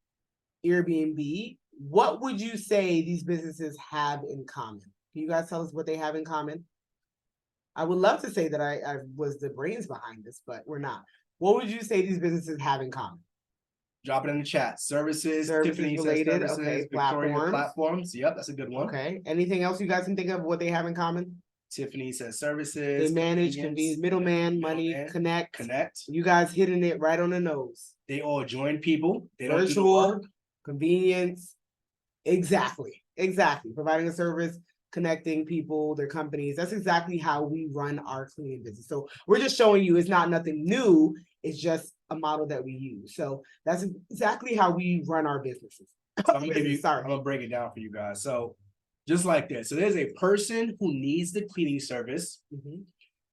Airbnb. What would you say these businesses have in common? Can you guys tell us what they have in common? I would love to say that I was the brains behind this, but we're not. What would you say these businesses have in common? Drop it in the chat. Services Tiffany related, says services, okay, Victoria platforms. Yep, that's a good one. Okay. Anything else you guys can think of what they have in common? Tiffany says services. They manage, convenience, middleman, money, connect. Connect. You guys hitting it right on the nose. They all join people. They Virtual, don't do the work. Convenience. Exactly. Providing a service, connecting people, their companies. That's exactly how we run our cleaning business. So we're just showing you it's not nothing new. It's just a model that we use. So that's exactly how we run our businesses. So I'm gonna break it down for you guys. So just like this. So there's a person who needs the cleaning service.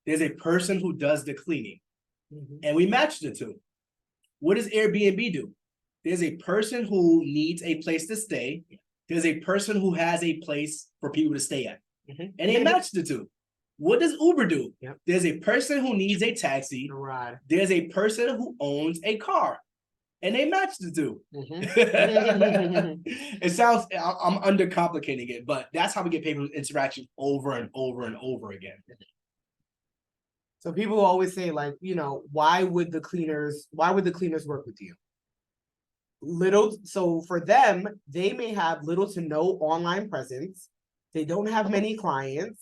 There's a person who does the cleaning. And we match the two. What does Airbnb do? There's a person who needs a place to stay. There's a person who has a place for people to stay at. And they match the two. What does Uber do? There's a person who needs a taxi. There's a person who owns a car. And they match the two. It sounds, I'm undercomplicating it, but that's how we get people interaction over and over and over again. So people always say, like, you know, why would the cleaners work with you? So for them, they may have little to no online presence. They don't have many clients.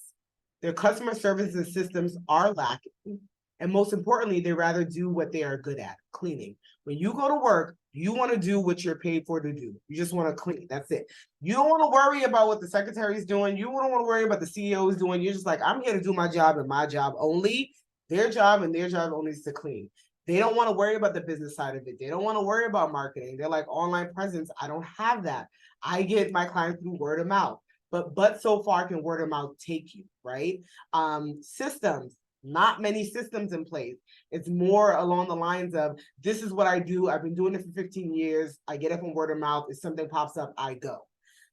Their customer service and systems are lacking. And most importantly, they rather do what they are good at, cleaning. When you go to work, you want to do what you're paid for to do. You just want to clean. That's it. You don't want to worry about what the secretary is doing. You don't want to worry about the CEO is doing. You're just like, I'm here to do my job and my job only. Their job and their job only is to clean. They don't want to worry about the business side of it. They don't want to worry about marketing. They're like, online presence, I don't have that. I get my clients through word of mouth. But so far can word of mouth take you, right? Systems, not many systems in place. It's more along the lines of, this is what I do. I've been doing it for 15 years. I get it from word of mouth. If something pops up, I go.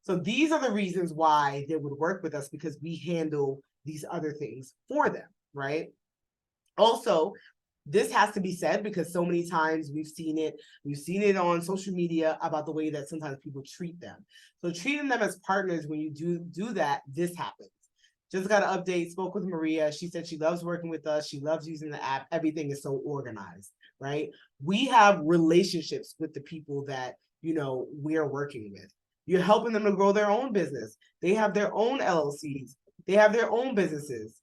So these are the reasons why they would work with us, because we handle these other things for them, right? Also, this has to be said because so many times we've seen it on social media about the way that sometimes people treat them. So treating them as partners, when you do that, this happens. Just got an update, spoke with Maria. She said she loves working with us. She loves using the app. Everything is so organized, right? We have relationships with the people that, we're working with. You're helping them to grow their own business. They have their own LLCs. They have their own businesses.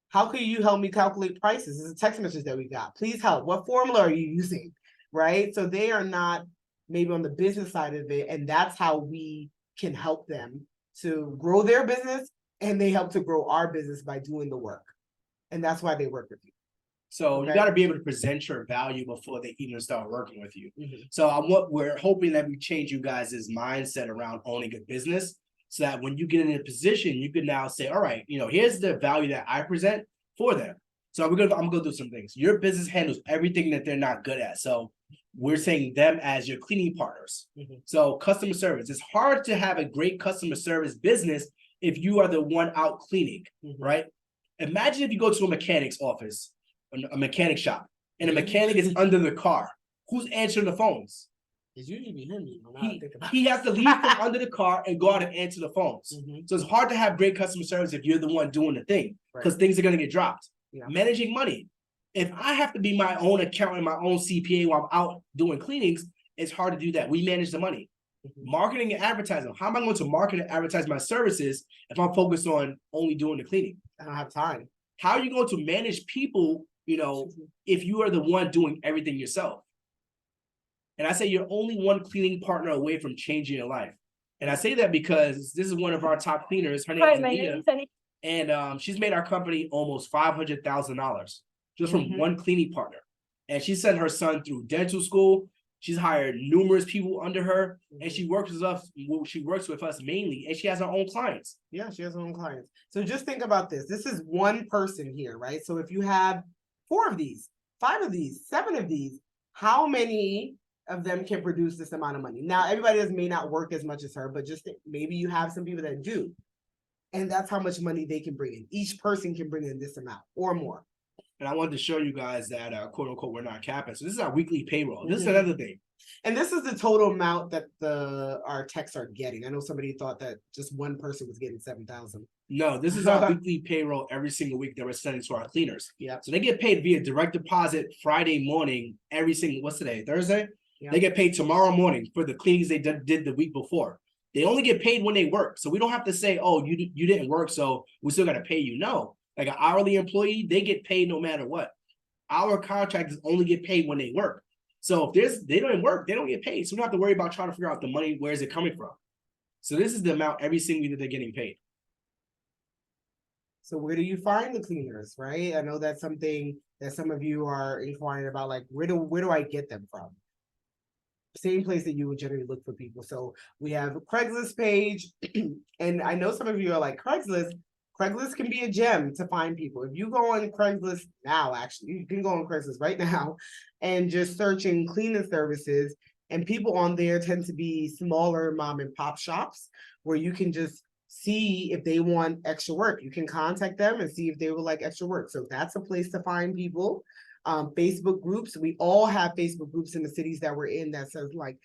How can you help me calculate prices? This is a text message that we got. Please help. What formula are you using? Right? So they are not maybe on the business side of it. And that's how we can help them to grow their business. And they help to grow our business by doing the work. And that's why they work with you. So you got to be able to present your value before they even start working with you. So we're hoping that we change you guys' mindset around owning a business, so that when you get in a position, you can now say, all right, here's the value that I present for them. So I'm gonna do some things. Your business handles everything that they're not good at. So we're saying them as your cleaning partners. So customer service. It's hard to have a great customer service business if you are the one out cleaning, right? Imagine if you go to a mechanic's office, a mechanic shop, and a mechanic is under the car. Who's answering the phones? It's usually him. He has to leave from under the car and go out and answer the phones. So it's hard to have great customer service if you're the one doing the thing, because things are going to get dropped. Managing money. If I have to be my own accountant, my own CPA while I'm out doing cleanings, it's hard to do that. We manage the money. Marketing and advertising. How am I going to market and advertise my services if I'm focused on only doing the cleaning? I don't have time. How are you going to manage people, if you are the one doing everything yourself? And I say you're only one cleaning partner away from changing your life. And I say that because this is one of our top cleaners. Her name is Anita, and she's made our company almost $500,000 just from one cleaning partner. And she sent her son through dental school. She's hired numerous people under her, and she works with us. She works with us mainly, and she has her own clients. Yeah, she has her own clients. So just think about this. This is one person here, right? So if you have 4 of these, 5 of these, 7 of these, how many of them can produce this amount of money? Now, everybody may not work as much as her, but just think, maybe you have some people that do. And that's how much money they can bring in. Each person can bring in this amount or more. And I wanted to show you guys that, quote unquote, we're not capping. So this is our weekly payroll. This is another thing. And this is the total amount that our techs are getting. I know somebody thought that just one person was getting 7,000. No, this is our weekly payroll every single week that we're sending to our cleaners. Yeah. So they get paid via direct deposit Friday morning, what's today? Thursday? Yeah. They get paid tomorrow morning for the cleanings they did the week before. They only get paid when they work. So we don't have to say, oh, you didn't work, so we still got to pay you. No. Like an hourly employee, they get paid no matter what. Our contractors only get paid when they work. So if they don't work, they don't get paid. So we don't have to worry about trying to figure out the money, where is it coming from? So this is the amount every single week that they're getting paid. So where do you find the cleaners, right? I know that's something that some of you are inquiring about, like, where do I get them from? Same place that you would generally look for people. So we have a Craigslist page, and I know some of you are like, Craigslist can be a gem to find people. If you go on Craigslist now, actually, you can go on Craigslist right now and just searching cleaning services, and people on there tend to be smaller mom and pop shops where you can just see if they want extra work. You can contact them and see if they would like extra work. So that's a place to find people. Facebook groups. We all have Facebook groups in the cities that we're in that says like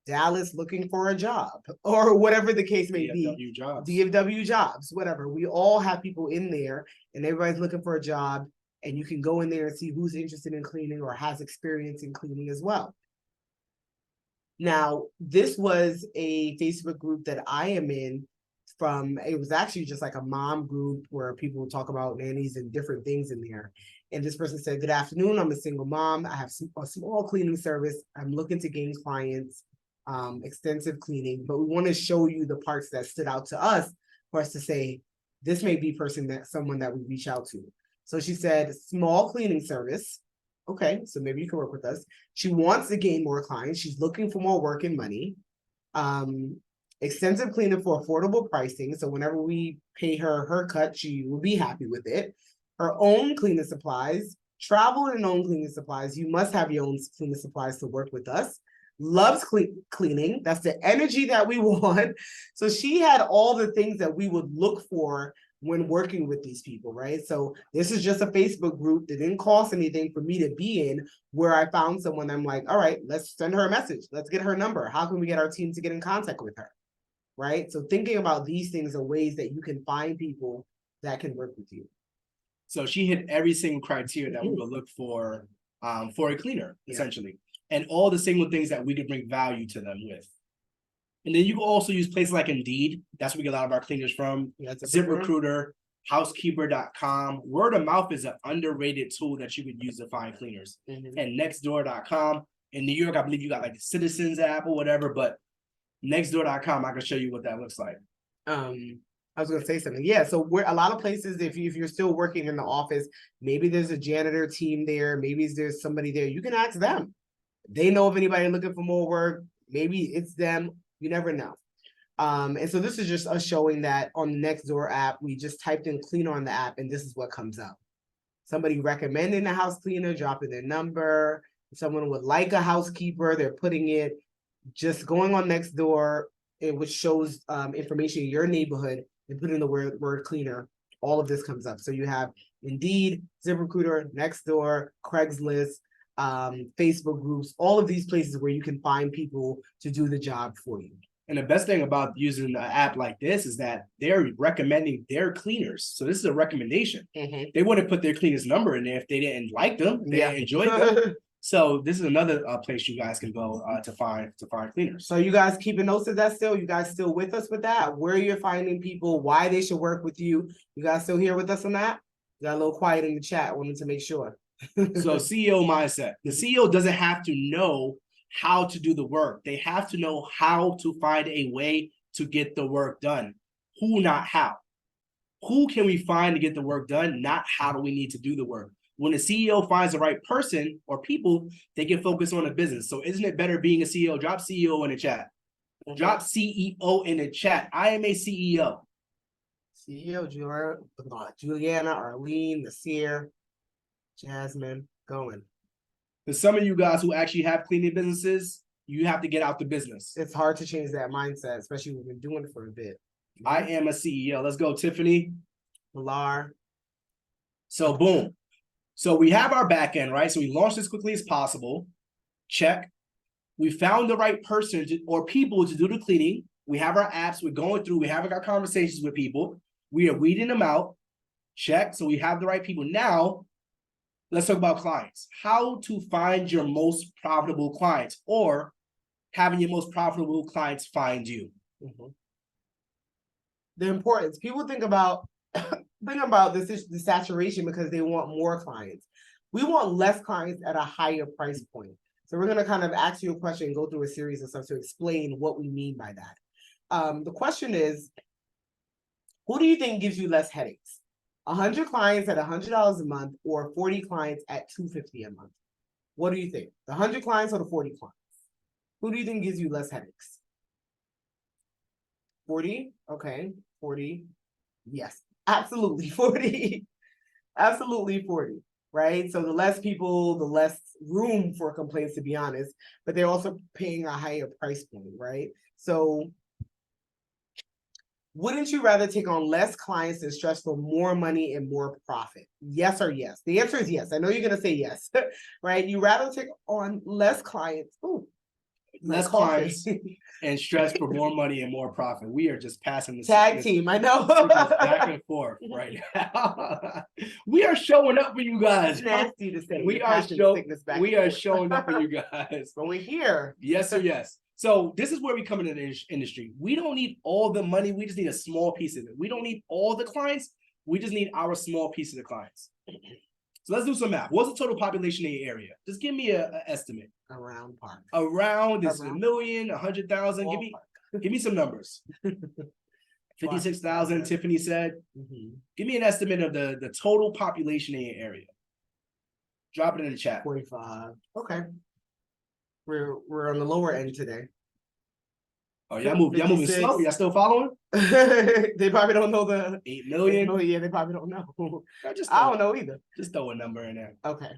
Dallas looking for a job or whatever the case may be. DFW jobs, whatever. We all have people in there and everybody's looking for a job, and you can go in there and see who's interested in cleaning or has experience in cleaning as well. Now, this was a Facebook group that I am in it was actually just like a mom group where people would talk about nannies and different things in there. And this person said, "Good afternoon, I'm a single mom. I have a small cleaning service. I'm looking to gain clients, extensive cleaning, but we want to show you the parts that stood out to us for us to say, this may be someone that we reach out to." So she said, small cleaning service. Okay, so maybe you can work with us. She wants to gain more clients. She's looking for more work and money. Extensive cleaning for affordable pricing. So whenever we pay her cut, she will be happy with it. Her own cleaning supplies, travel and own cleaning supplies. You must have your own cleaning supplies to work with us. Loves cleaning. That's the energy that we want. So she had all the things that we would look for when working with these people, right? So this is just a Facebook group that didn't cost anything for me to be in, where I found someone. I'm like, all right, let's send her a message. Let's get her number. How can we get our team to get in contact with her? Right? So thinking about these things are ways that you can find people that can work with you. So she hit every single criteria that we would look for a cleaner, essentially. And all the single things that we could bring value to them with. And then you can also use places like Indeed. That's where we get a lot of our cleaners from. ZipRecruiter, housekeeper.com. Word of mouth is an underrated tool that you could use to find cleaners. And nextdoor.com. In New York, I believe you got like the Citizens app or whatever, but nextdoor.com, I can show you what that looks like. I was going to say something. Yeah, so we're a lot of places, if you're still working in the office, maybe there's a janitor team there, maybe there's somebody there, you can ask them. They know of anybody looking for more work. Maybe it's them. You never know. And so this is just us showing that on the Nextdoor app, we just typed in cleaner on the app, and this is what comes up. Somebody recommending a house cleaner, dropping their number. Someone would like a housekeeper, they're putting it, just going on Nextdoor, which shows information in your neighborhood, and put in the word cleaner. All of this comes up. So you have Indeed, ZipRecruiter, Nextdoor, Craigslist, Facebook groups, all of these places where you can find people to do the job for you. And the best thing about using an app like this is that they're recommending their cleaners. So this is a recommendation. They wouldn't put their cleaner's number in there if they didn't like them, they didn't enjoy them. So this is another place you guys can go to find cleaners. So you guys keeping notes of that still? You guys still with us with that? Where you're finding people, why they should work with you? You guys still here with us on that? You got a little quiet in the chat. Wanted to make sure. So CEO mindset. The CEO doesn't have to know how to do the work. They have to know how to find a way to get the work done. Who, not how. Who can we find to get the work done? Not how do we need to do the work. When the CEO finds the right person or people, they can focus on the business. So isn't it better being a CEO? Drop CEO in the chat. Drop CEO in the chat. I am a CEO. CEO, Juliana, Arlene, Nasir, Jasmine, going. For some of you guys who actually have cleaning businesses, you have to get out the business. It's hard to change that mindset, especially when we've been doing it for a bit. I am a CEO. Let's go, Tiffany. Pilar. So boom. So we have our back end, right? So we launched as quickly as possible. Check. We found the right person or people to do the cleaning. We have our apps. We're going through. We're having our conversations with people. We are weeding them out. Check. So we have the right people. Now, let's talk about clients. How to find your most profitable clients, or having your most profitable clients find you. The importance. People think about the saturation because they want more clients. We want less clients at a higher price point. So we're going to kind of ask you a question and go through a series of stuff to explain what we mean by that. The question is, who do you think gives you less headaches? 100 clients at $100 a month, or 40 clients at $250 a month? What do you think? The 100 clients or the 40 clients? Who do you think gives you less headaches? 40? Okay, 40. Yes, absolutely 40. Absolutely 40, right? So the less people, the less room for complaints, to be honest, but they're also paying a higher price point, right? So wouldn't you rather take on less clients and stress for more money and more profit? Yes or yes? The answer is yes. I know you're going to say yes, right? You rather take on less clients. Ooh, less clients and stress for more money and more profit. We are just passing the tag team. I know. back and forth right now. We are showing up for you guys. Nasty to say. We are showing up for you guys. But we're here. Yes or yes. So this is where we come into the industry. We don't need all the money. We just need a small piece of it. We don't need all the clients. We just need our small piece of the clients. So let's do some math. What's the total population in your area? Just give me an estimate. Around park. Around, is it 1 million, 100,000? Give me some numbers. 56,000, Tiffany said. Give me an estimate of the total population in your area. Drop it in the chat. 45. Okay. We're on the lower end today. Oh, y'all moving slow. Y'all still following? They probably don't know the 8 million. Oh yeah, they probably don't know. I don't know either. Just throw a number in there. Okay.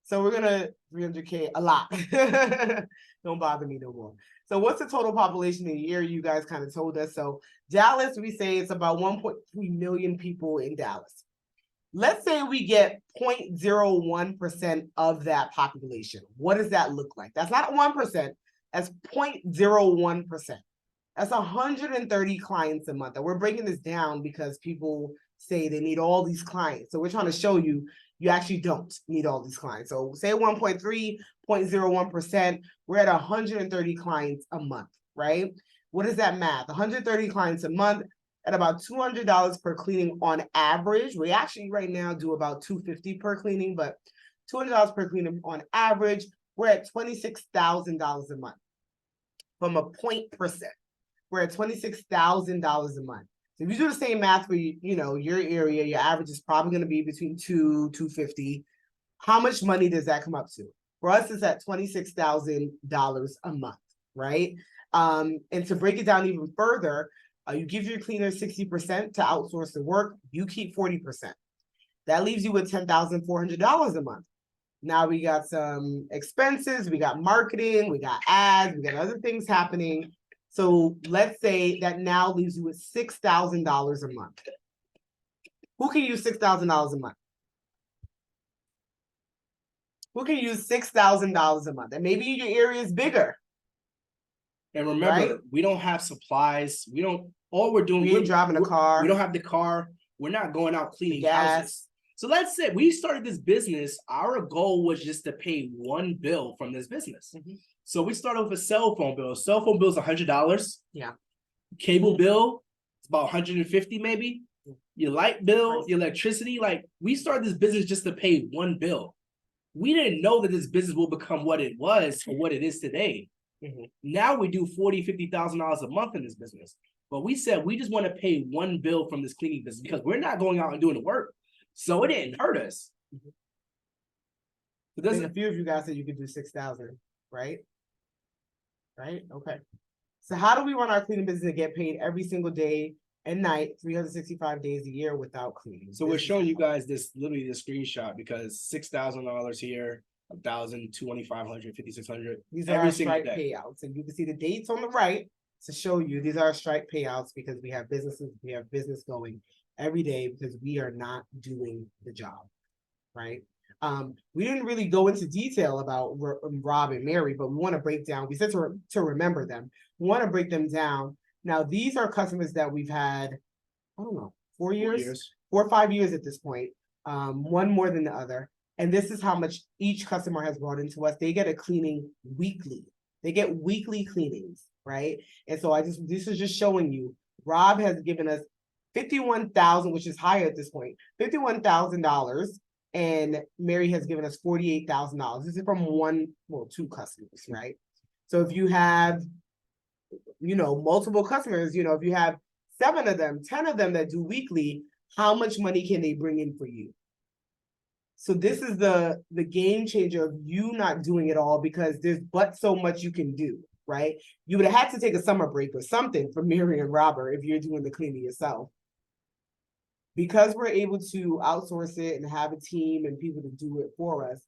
So we're gonna 300K a lot. Don't bother me no more. So what's the total population in the area? You guys kind of told us. So Dallas, we say it's about 1.3 million people in Dallas. Let's say we get 0.01% of that population. What does that look like? That's not 1%. That's 0.01%. That's 130 clients a month. And we're breaking this down because people say they need all these clients. So we're trying to show you, you actually don't need all these clients. So say 1.3, 0.01%, we're at 130 clients a month, right? What is that math? 130 clients a month at about $200 per cleaning on average. We actually right now do about $250 per cleaning, but $200 per cleaning on average. We're at $26,000 a month. From a 0.%, we're at $26,000 a month. So if you do the same math for your area, your average is probably going to be between $250. How much money does that come up to? For us, it's at $26,000 a month, right? And to break it down even further, you give your cleaner 60% to outsource the work. You keep 40%. That leaves you with $10,400 a month. Now we got some expenses, we got marketing, we got ads, we got other things happening. So let's say that now leaves you with $6,000 a month. Who can use $6,000 a month? Who can use $6,000 a month? And maybe your area is bigger. And remember, we don't have supplies. All we're doing, we're driving a car. We don't have the car. We're not going out cleaning houses. So let's say we started this business. Our goal was just to pay one bill from this business. So we started with a cell phone bill. Cell phone bill is $100. Yeah. Cable bill, it's about $150 maybe. Your light bill, your electricity. Like, we started this business just to pay one bill. We didn't know that this business will become what it was or what it is today. Now we do $40,000, $50,000 a month in this business. But we said we just want to pay one bill from this cleaning business because we're not going out and doing the work. So it didn't hurt us. I think a few of you guys said you could do 6,000, right? Right? Okay. So how do we run our cleaning business and get paid every single day and night, 365 days a year without cleaning? So we're showing you guys literally the screenshot because $6,000 here, 1,000, 2,500, 5,600. These are our strike payouts, and you can see the dates on the right to show you these are our strike payouts because we have business going every day because we are not doing the job, right? We didn't really go into detail about Rob and Mary, but we want to break down. We said to remember them. We want to break them down. Now, these are customers that we've had, I don't know, 4 years, 4 or 5 years at this point, one more than the other. And this is how much each customer has brought into us. They get a cleaning weekly. They get weekly cleanings, right? And so this is just showing you, Rob has given us $51,000, which is higher at this point, $51,000. And Mary has given us $48,000. This is from two customers, right? So if you have, multiple customers, if you have 7 of them, 10 of them that do weekly, how much money can they bring in for you? So this is the game changer of you not doing it all because there's but so much you can do, right? You would have had to take a summer break or something for Mary and Robert if you're doing the cleaning yourself. Because we're able to outsource it and have a team and people to do it for us,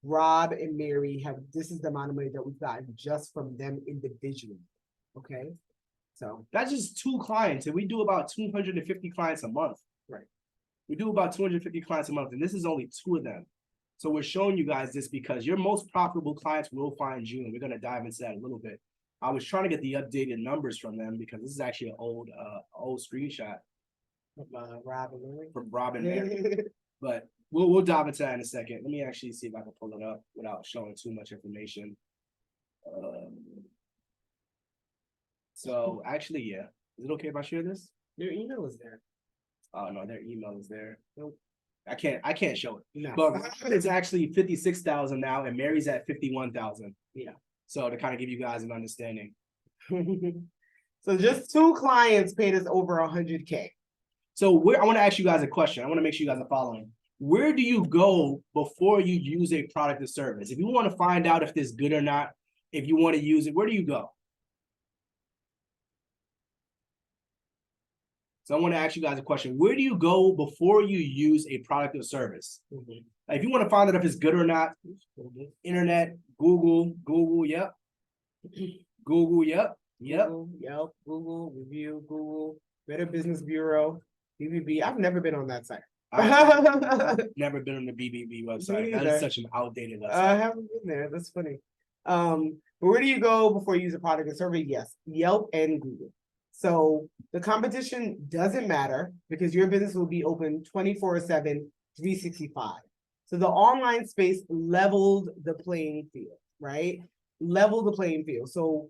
Rob and Mary this is the amount of money that we've gotten just from them individually, okay? So that's just 2 clients, and we do about 250 clients a month. Right. We do about 250 clients a month, and this is only 2 of them. So we're showing you guys this because your most profitable clients will find you, and we're going to dive into that a little bit. I was trying to get the updated numbers from them because this is actually an old screenshot. From Rob and Mary. But we'll dive into that in a second. Let me actually see if I can pull it up without showing too much information. So actually, yeah. Is it okay if I share this? Your email is there. Oh no, their email is there. Nope. I can't show it. No. But it's actually 56,000 now, and Mary's at 51,000. Yeah. So to kind of give you guys an understanding. So just 2 clients paid us over 100K. So I want to ask you guys a question. I want to make sure you guys are following. Where do you go before you use a product or service? If you want to find out if this is good or not, if you want to use it, where do you go? So I want to ask you guys a question. Where do you go before you use a product or service? Like if you want to find out if it's good or not, internet, Google, yep. Google, yep. Yelp, Google, Review, Google, Better Business Bureau, BBB. I've never been on that site. I've never been on the BBB website. That is such an outdated website. I haven't been there. That's funny. But where do you go before you use a product or service? Yes, Yelp and Google. So the competition doesn't matter because your business will be open 24/7, 365. So the online space leveled the playing field, right? Level the playing field. So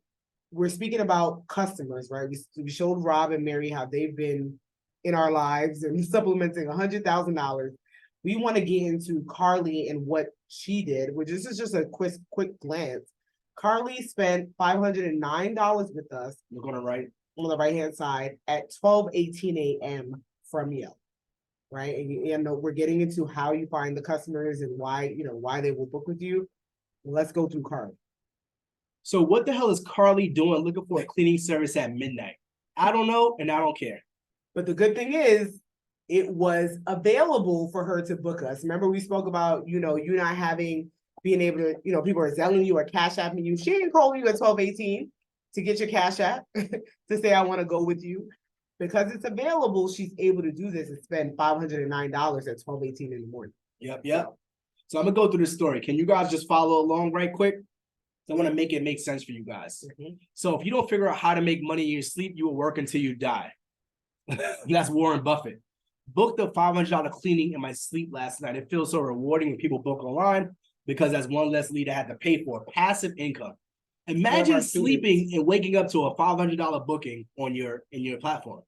we're speaking about customers, right? We showed Rob and Mary how they've been in our lives and supplementing $100,000. We want to get into Carly and what she did, which is just a quick glance. Carly spent $509 with us. We're going to write on the right-hand side at 12:18 a.m. from Yelp, right? And we're getting into how you find the customers and why they will book with you. Let's go through Carly. So what the hell is Carly doing looking for a cleaning service at midnight? I don't know, and I don't care. But the good thing is, it was available for her to book us. Remember we spoke about, you not being able to, people are selling you or cash apping you. She didn't call you at 12:18 to get your cash app to say, I want to go with you. Because it's available, she's able to do this and spend $509 at 12:18 in the morning. Yep. So I'm going to go through this story. Can you guys just follow along right quick? I want to make it make sense for you guys. So if you don't figure out how to make money in your sleep, you will work until you die. That's Warren Buffett. Booked a $500 cleaning in my sleep last night. It feels so rewarding when people book online because that's one less lead I had to pay for. Passive income. Imagine sleeping and waking up to a $500 booking on your platform.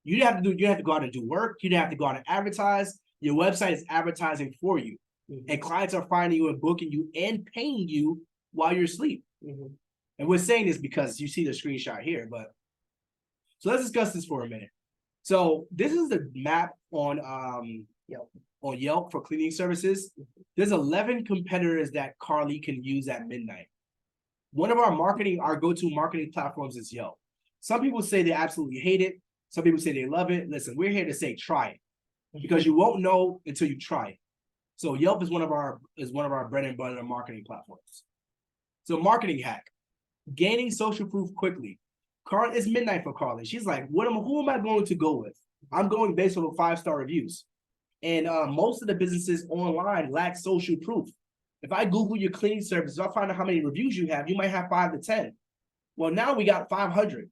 You have to go out and do work. You don't have to go out and advertise. Your website is advertising for you. And clients are finding you and booking you and paying you while you're asleep. And we're saying this because you see the screenshot here, but so let's discuss this for a minute. So this is the map on Yelp for cleaning services. There's 11 competitors that Carly can use at midnight. One of our go-to marketing platforms is Yelp. Some people say they absolutely hate it. Some people say they love it. Listen, we're here to say try it because you won't know until you try it. So Yelp is one of our bread and butter marketing platforms. So marketing hack, gaining social proof quickly. It's midnight for Carly. She's like, who am I going to go with? I'm going based on 5-star reviews. And most of the businesses online lack social proof. If I Google your cleaning service, I'll find out how many reviews you have. You might have 5 to 10. Well, now we got 500.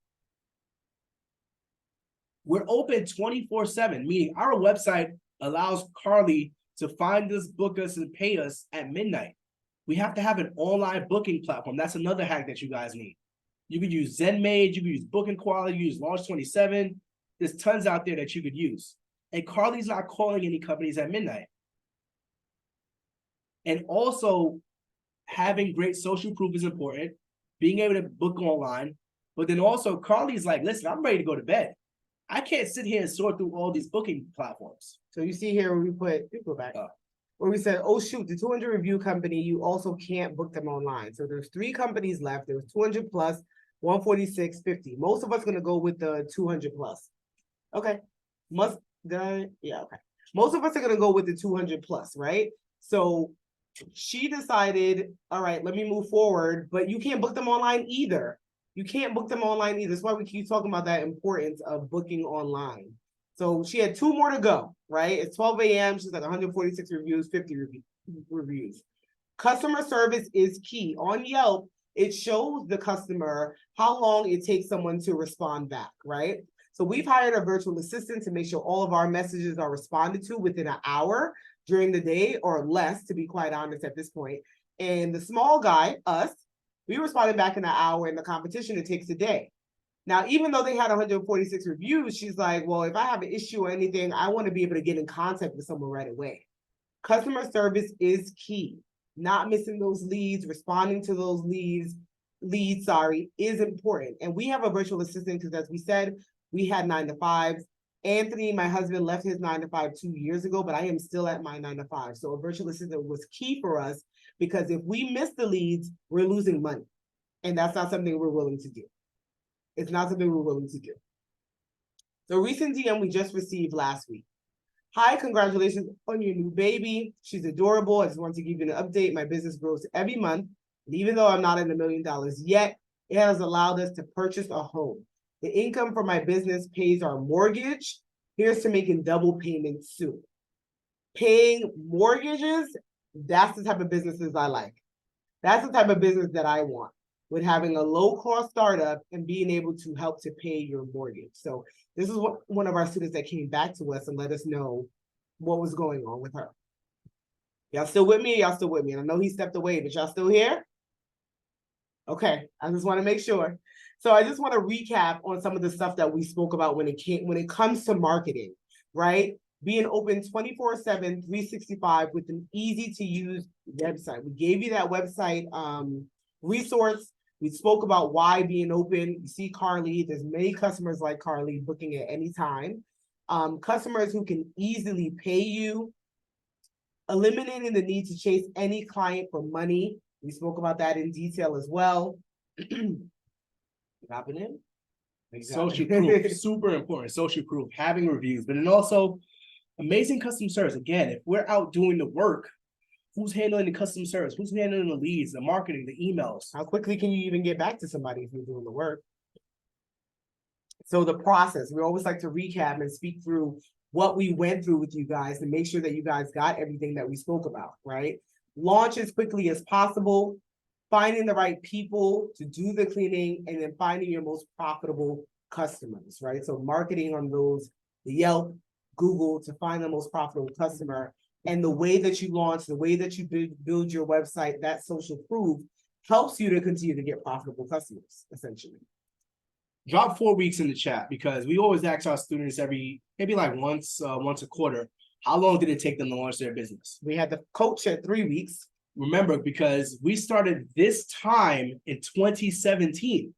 We're open 24/7, meaning our website allows Carly to find us, book us, and pay us at midnight. We have to have an online booking platform. That's another hack that you guys need. You could use ZenMaid, you could use Booking Quality, you use Launch 27. There's tons out there that you could use. And Carly's not calling any companies at midnight. And also, having great social proof is important. Being able to book online. But then also, Carly's like, listen, I'm ready to go to bed. I can't sit here and sort through all these booking platforms. So you see here where go back. Where we said, oh shoot, the 200 review company, you also can't book them online. So there's 3 companies left. There was 200 plus, 146.50. Most of us are gonna go with the 200 plus. Okay. Most of us are gonna go with the 200 plus, right? So she decided, all right, let me move forward, but you can't book them online either. That's why we keep talking about that importance of booking online. So she had 2 more to go, right? It's 12 a.m. She's like 146 reviews, 50 reviews. Customer service is key. On Yelp, it shows the customer how long it takes someone to respond back, right? So we've hired a virtual assistant to make sure all of our messages are responded to within an hour during the day or less, to be quite honest at this point. And the small guy, us, we responded back in an hour. In the competition, it takes a day. Now, even though they had 146 reviews, she's like, well, if I have an issue or anything, I want to be able to get in contact with someone right away. Customer service is key. Not missing those leads, responding to those leads, is important. And we have a virtual assistant because, as we said, we had 9-to-5s. Anthony, my husband, left his 9-to-5 2 years ago, but I am still at my 9-to-5. So a virtual assistant was key for us because if we miss the leads, we're losing money. And that's not something we're willing to do. It's not something we're willing to do. The recent DM we just received last week. Hi, congratulations on your new baby. She's adorable. I just want to give you an update. My business grows every month. And even though I'm not at $1 million yet, it has allowed us to purchase a home. The income from my business pays our mortgage. Here's to making double payments soon. Paying mortgages, that's the type of businesses I like. That's the type of business that I want, with having a low-cost startup and being able to help to pay your mortgage. So this is what one of our students that came back to us and let us know what was going on with her. Y'all still with me? Y'all still with me? And I know he stepped away, but y'all still here? Okay, I just want to make sure. So I just want to recap on some of the stuff that we spoke about when it comes to marketing, right? Being open 24/7, 365 with an easy-to-use website. We gave you that website resource. We spoke about why being open. You see Carly, there's many customers like Carly booking at any time. Customers who can easily pay you, eliminating the need to chase any client for money. We spoke about that in detail as well. Dropping in. Social proof, super important. Social proof, having reviews, but then also amazing customer service. Again, if we're out doing the work, who's handling the customer service? Who's handling the leads, the marketing, the emails? How quickly can you even get back to somebody if you're doing the work? So the process, we always like to recap and speak through what we went through with you guys to make sure that you guys got everything that we spoke about, right? Launch as quickly as possible, finding the right people to do the cleaning, and then finding your most profitable customers, right? So marketing on those, the Yelp, Google, to find the most profitable customer. And the way that you launch, the way that you build your website, that social proof helps you to continue to get profitable customers, essentially. Drop 4 weeks in the chat, because we always ask our students maybe like once a quarter, how long did it take them to launch their business? We had the coach at 3 weeks. Remember, because we started this time in 2017.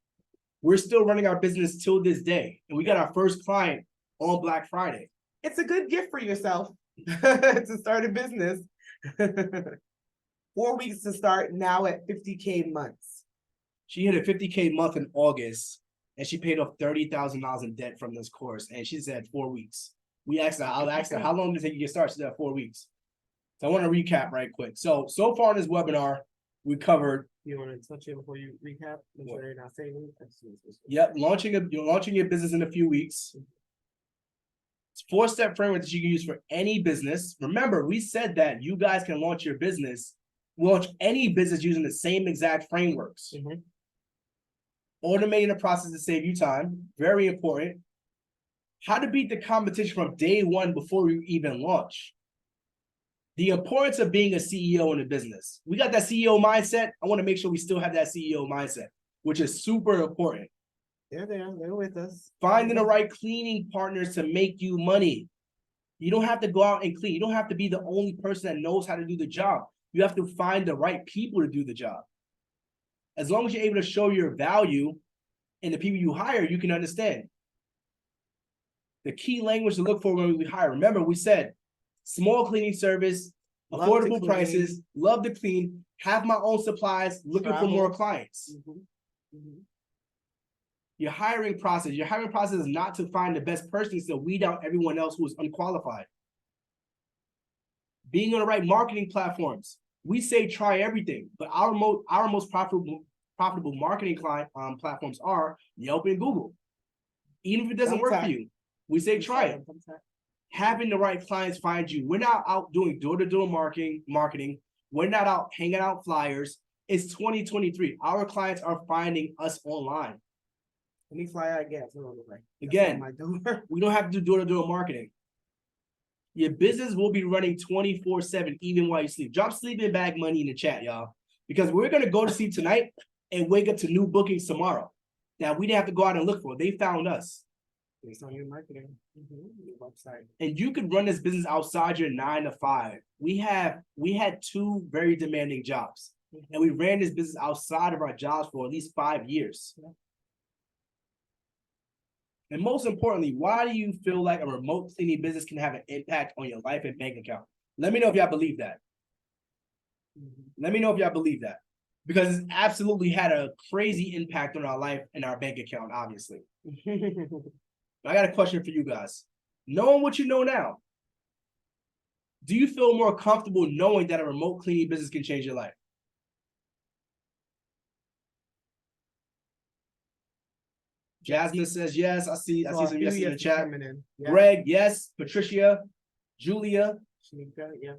We're still running our business till this day. And we got our first client on Black Friday. It's a good gift for yourself to start a business. 4 weeks to start, now at 50K months. She hit a 50K month in August, and she paid off $30,000 in debt from this course. And she said 4 weeks. I asked her, how long did it take you to get started? She said 4 weeks. So I want to recap right quick. So far in this webinar, we covered. You want to touch it before you recap? Make sure you're not saving. Yep, launching your business in a few weeks. It's 4-step framework that you can use for any business. Remember, we said that you guys can launch your business, launch any business using the same exact frameworks. Mm-hmm. Automating the process to save you time, very important. How to beat the competition from day one before you even launch. The importance of being a CEO in a business. We got that CEO mindset. I want to make sure we still have that CEO mindset, which is super important. They're there. They're with us. Finding the right cleaning partners to make you money. You don't have to go out and clean. You don't have to be the only person that knows how to do the job. You have to find the right people to do the job. As long as you're able to show your value and the people you hire, you can understand. The key language to look for when we hire. Remember, we said small cleaning service, affordable prices, love to clean, have my own supplies, looking for more clients. Mm-hmm. Mm-hmm. Your hiring process is not to find the best person, so weed out everyone else who is unqualified. Being on the right marketing platforms. We say try everything, but our most profitable marketing platforms are Yelp and Google. Even if it doesn't work for you, we say try it. Having the right clients find you. We're not out doing door-to-door marketing. We're not out hanging out flyers. It's 2023. Our clients are finding us online. Any flyer I get, again, we don't have to do door-to-door marketing. Your business will be running 24/7 even while you sleep. Drop sleeping bag money in the chat, y'all, because we're going to go to sleep tonight and wake up to new bookings tomorrow. that we didn't have to go out and look for. They found us. Based on your marketing, your website. And you could run this business outside your 9 to 5. We had 2 very demanding jobs. And we ran this business outside of our jobs for at least 5 years. And most importantly, why do you feel like a remote cleaning business can have an impact on your life and bank account? Let me know if y'all believe that. Let me know if y'all believe that. Because it's absolutely had a crazy impact on our life and our bank account, obviously. I got a question for you guys. Knowing what you know now, do you feel more comfortable knowing that a remote cleaning business can change your life? Jasmine says yes. I see some yes in the chat. Yeah. Greg, yes. Patricia, Julia. Shanika, yeah.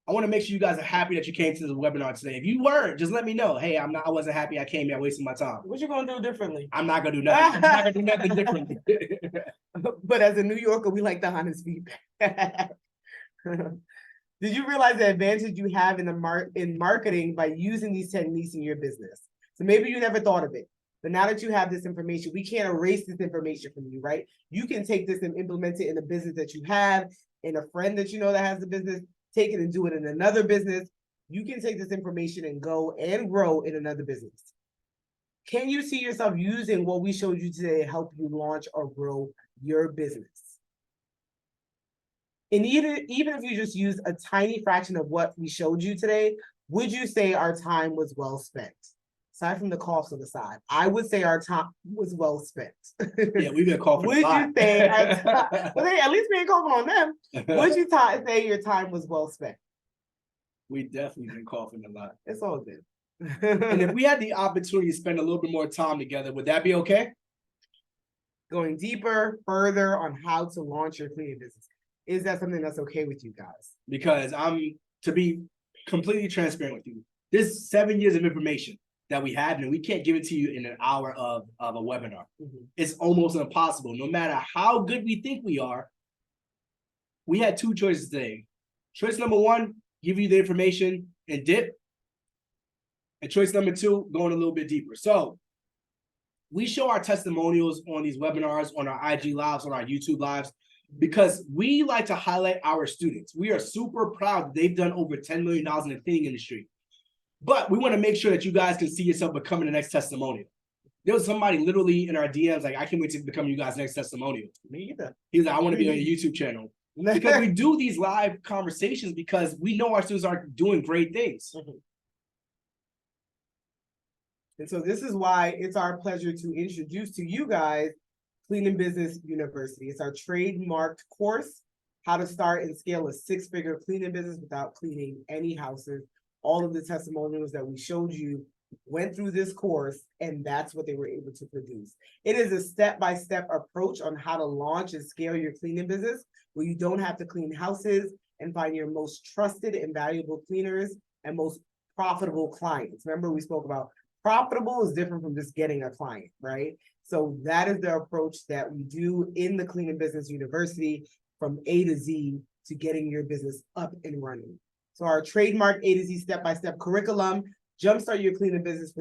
I want to make sure you guys are happy that you came to the webinar today. If you weren't, just let me know. Hey, I wasn't happy I came here, I wasted my time. What you gonna do differently? I'm not gonna do nothing. I'm not gonna do nothing differently. But as a New Yorker, we like the honest feedback. Did you realize the advantage you have in marketing by using these techniques in your business? So maybe you never thought of it, but now that you have this information, we can't erase this information from you, right? You can take this and implement it in a business that you have, in a friend that you know that has a business, take it and do it in another business. You can take this information and go and grow in another business. Can you see yourself using what we showed you today to help you launch or grow your business? And even if you just use a tiny fraction of what we showed you today, would you say our time was well spent? Aside from the cost on the side, I would say our time was well spent. Yeah, we've been coughing would a lot. You say our time, well, at least we ain't coughing on them. Would you say your time was well spent? We definitely been coughing a lot. It's all good. And if we had the opportunity to spend a little bit more time together, would that be okay? Going deeper, further on how to launch your cleaning business. Is that something that's okay with you guys? Because to be completely transparent with you, this 7 years of information that we have, and we can't give it to you in an hour of a webinar. It's almost impossible. No matter how good we think we are, we had 2 choices today. Choice number 1, give you the information and dip. And choice number 2, going a little bit deeper. So we show our testimonials on these webinars, on our IG lives, on our YouTube lives, because we like to highlight our students. We are super proud that they've done over $10 million in the cleaning industry. But we want to make sure that you guys can see yourself becoming the next testimonial. There was somebody literally in our DMs like, I can't wait to become you guys' next testimonial. Me either. He was like, I want to be on your YouTube channel. Because we do these live conversations because we know our students are doing great things. And so this is why it's our pleasure to introduce to you guys Cleaning Business University. It's our trademarked course, how to start and scale a 6-figure cleaning business without cleaning any houses. All of the testimonials that we showed you went through this course, and that's what they were able to produce. It is a step-by-step approach on how to launch and scale your cleaning business, where you don't have to clean houses and find your most trusted and valuable cleaners and most profitable clients. Remember, we spoke about profitable is different from just getting a client, right? So that is the approach that we do in the Cleaning Business University, from A to Z to getting your business up and running. So our trademark A to Z step-by-step curriculum, jumpstart your cleaning business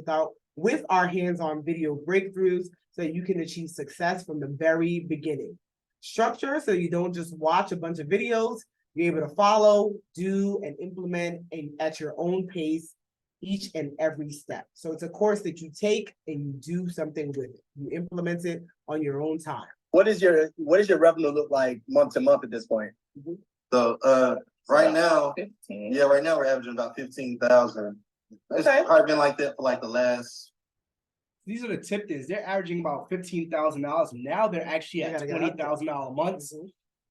with our hands-on video breakthroughs so that you can achieve success from the very beginning. Structure, so you don't just watch a bunch of videos, you're able to follow, do, and implement at your own pace each and every step. So it's a course that you take and you do something with it. You implement it on your own time. What does your revenue look like month to month at this point? So right now, 15. Yeah, right now we're averaging about 15,000. It's probably been like that for like the last. These are the tip-ins. They're averaging about $15,000. Now they're actually at $20,000 months,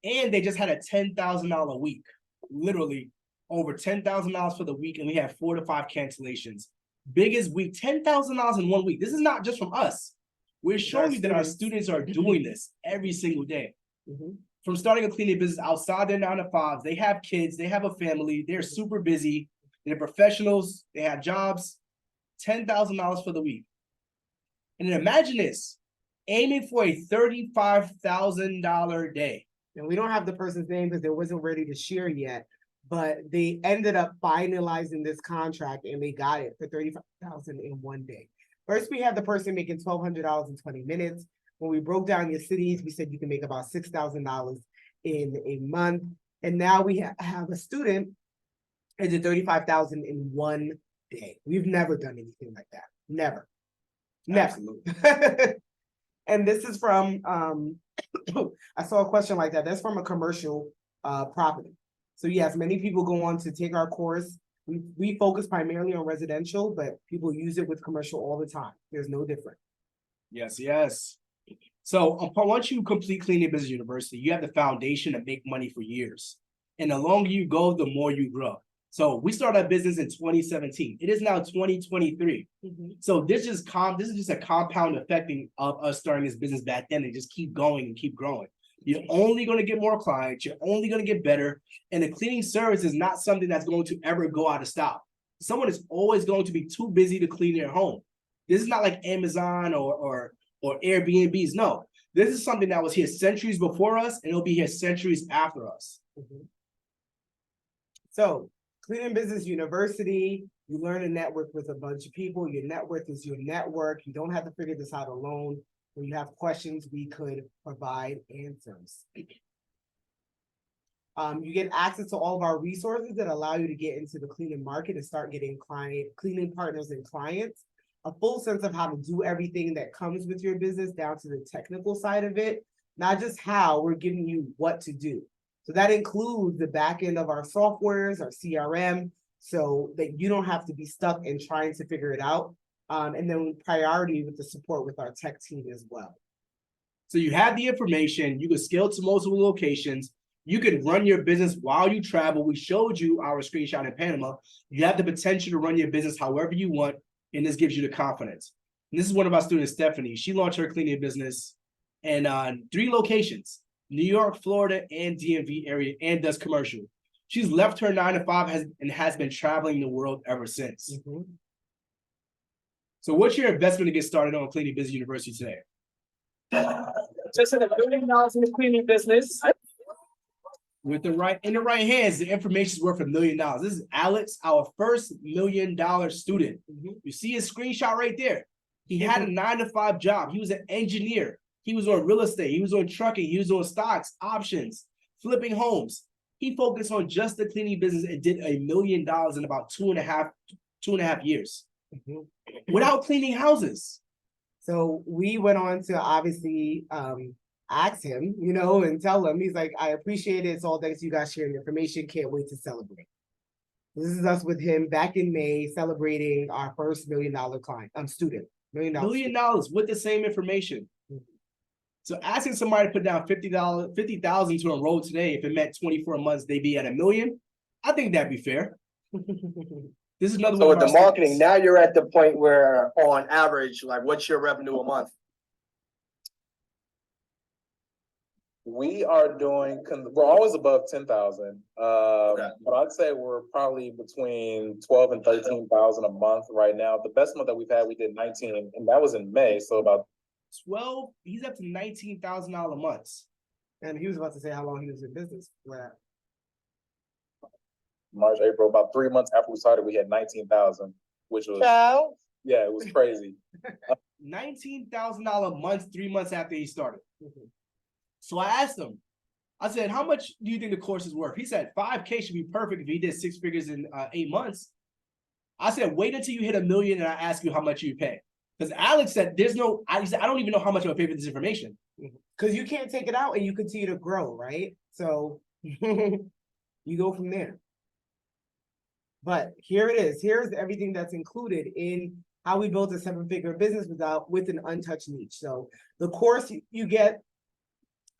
and they just had a $10,000 week. Literally over $10,000 for the week, and we have 4 to 5 cancellations. Biggest week, $10,000 in 1 week. This is not just from us. We're showing you that our students are doing this every single day. From starting a cleaning business outside their 9 to 5s, they have kids, they have a family, they're super busy, they're professionals, they have jobs, $10,000 for the week. And then imagine this, aiming for a $35,000 day. And we don't have the person's name because they wasn't ready to share yet, but they ended up finalizing this contract and they got it for $35,000 in 1 day. First, we have the person making $1,200 in 20 minutes. When we broke down your cities, we said you can make about $6,000 in a month. And now we have a student who did $35,000 in one day. We've never done anything like that. Never. Absolutely. And this is from, I saw a question like that. That's from a commercial property. So yes, many people go on to take our course. We focus primarily on residential, but people use it with commercial all the time. There's no different. Yes, yes. So once you complete Cleaning Business University, you have the foundation to make money for years. And the longer you go, the more you grow. So we started our business in 2017. It is now 2023. So this is just a compound effecting of us starting this business back then and just keep going and keep growing. You're only going to get more clients. You're only going to get better. And the cleaning service is not something that's going to ever go out of style. Someone is always going to be too busy to clean their home. This is not like Amazon or Airbnbs. No, this is something that was here centuries before us, and it'll be here centuries after us. So, Cleaning Business University, you learn to network with a bunch of people. Your network is your network. You don't have to figure this out alone. When you have questions, we could provide answers. You get access to all of our resources that allow you to get into the cleaning market and start getting cleaning partners and clients. A full sense of how to do everything that comes with your business down to the technical side of it, not just how, we're giving you what to do. So that includes the back end of our softwares, our CRM, so that you don't have to be stuck in trying to figure it out. And then priority with the support with our tech team as well. So you have the information, you can scale to multiple locations, you can run your business while you travel. We showed you our screenshot in Panama. You have the potential to run your business however you want, and this gives you the confidence. And this is one of our students, Stephanie. She launched her cleaning business in 3 locations, New York, Florida, and DMV area, and does commercial. She's left her 9-to-5 and has been traveling the world ever since. So what's your investment to get started on Cleaning Business University today? Just in $1 million in the cleaning business. With in the right hands, the information is worth $1 million. This is Alex, our first $1 million student. You see his screenshot right there. He had a 9-to-5 job. He was an engineer. He was on real estate. He was on trucking. He was on stocks, options, flipping homes. He focused on just the cleaning business and did $1 million in about two and a half years without cleaning houses. So we went on to obviously ask him, and tell him, he's like, I appreciate it. It's all thanks to you guys sharing the information. Can't wait to celebrate. This is us with him back in May, celebrating our first $1 million client, student. $1 million with the same information. So asking somebody to put down $50,000 to enroll today, if it meant 24 months, they'd be at $1 million. I think that'd be fair. This is another So one. with the marketing, now you're at the point where on average, like what's your revenue a month? We are doing, we're always above 10,000. But I'd say we're probably between 12 and 13,000 a month right now. The best month that we've had, we did 19, and that was in May. So about 12, he's up to $19,000 months. And he was about to say how long he was in business. March, April, about 3 months after we started, we had 19,000, which was, yeah, it was crazy. $19,000 months, 3 months after he started. So I asked him, I said, how much do you think the course is worth? He said, $5K should be perfect if he did 6 figures in 8 months. I said, wait until you hit $1 million and I ask you how much you pay. Because Alex said, he said, I don't even know how much I'm gonna pay for this information. Because you can't take it out and you continue to grow, right? So you go from there. But here it is. Here's everything that's included in how we built a 7-figure business with an untouched niche. So the course you get,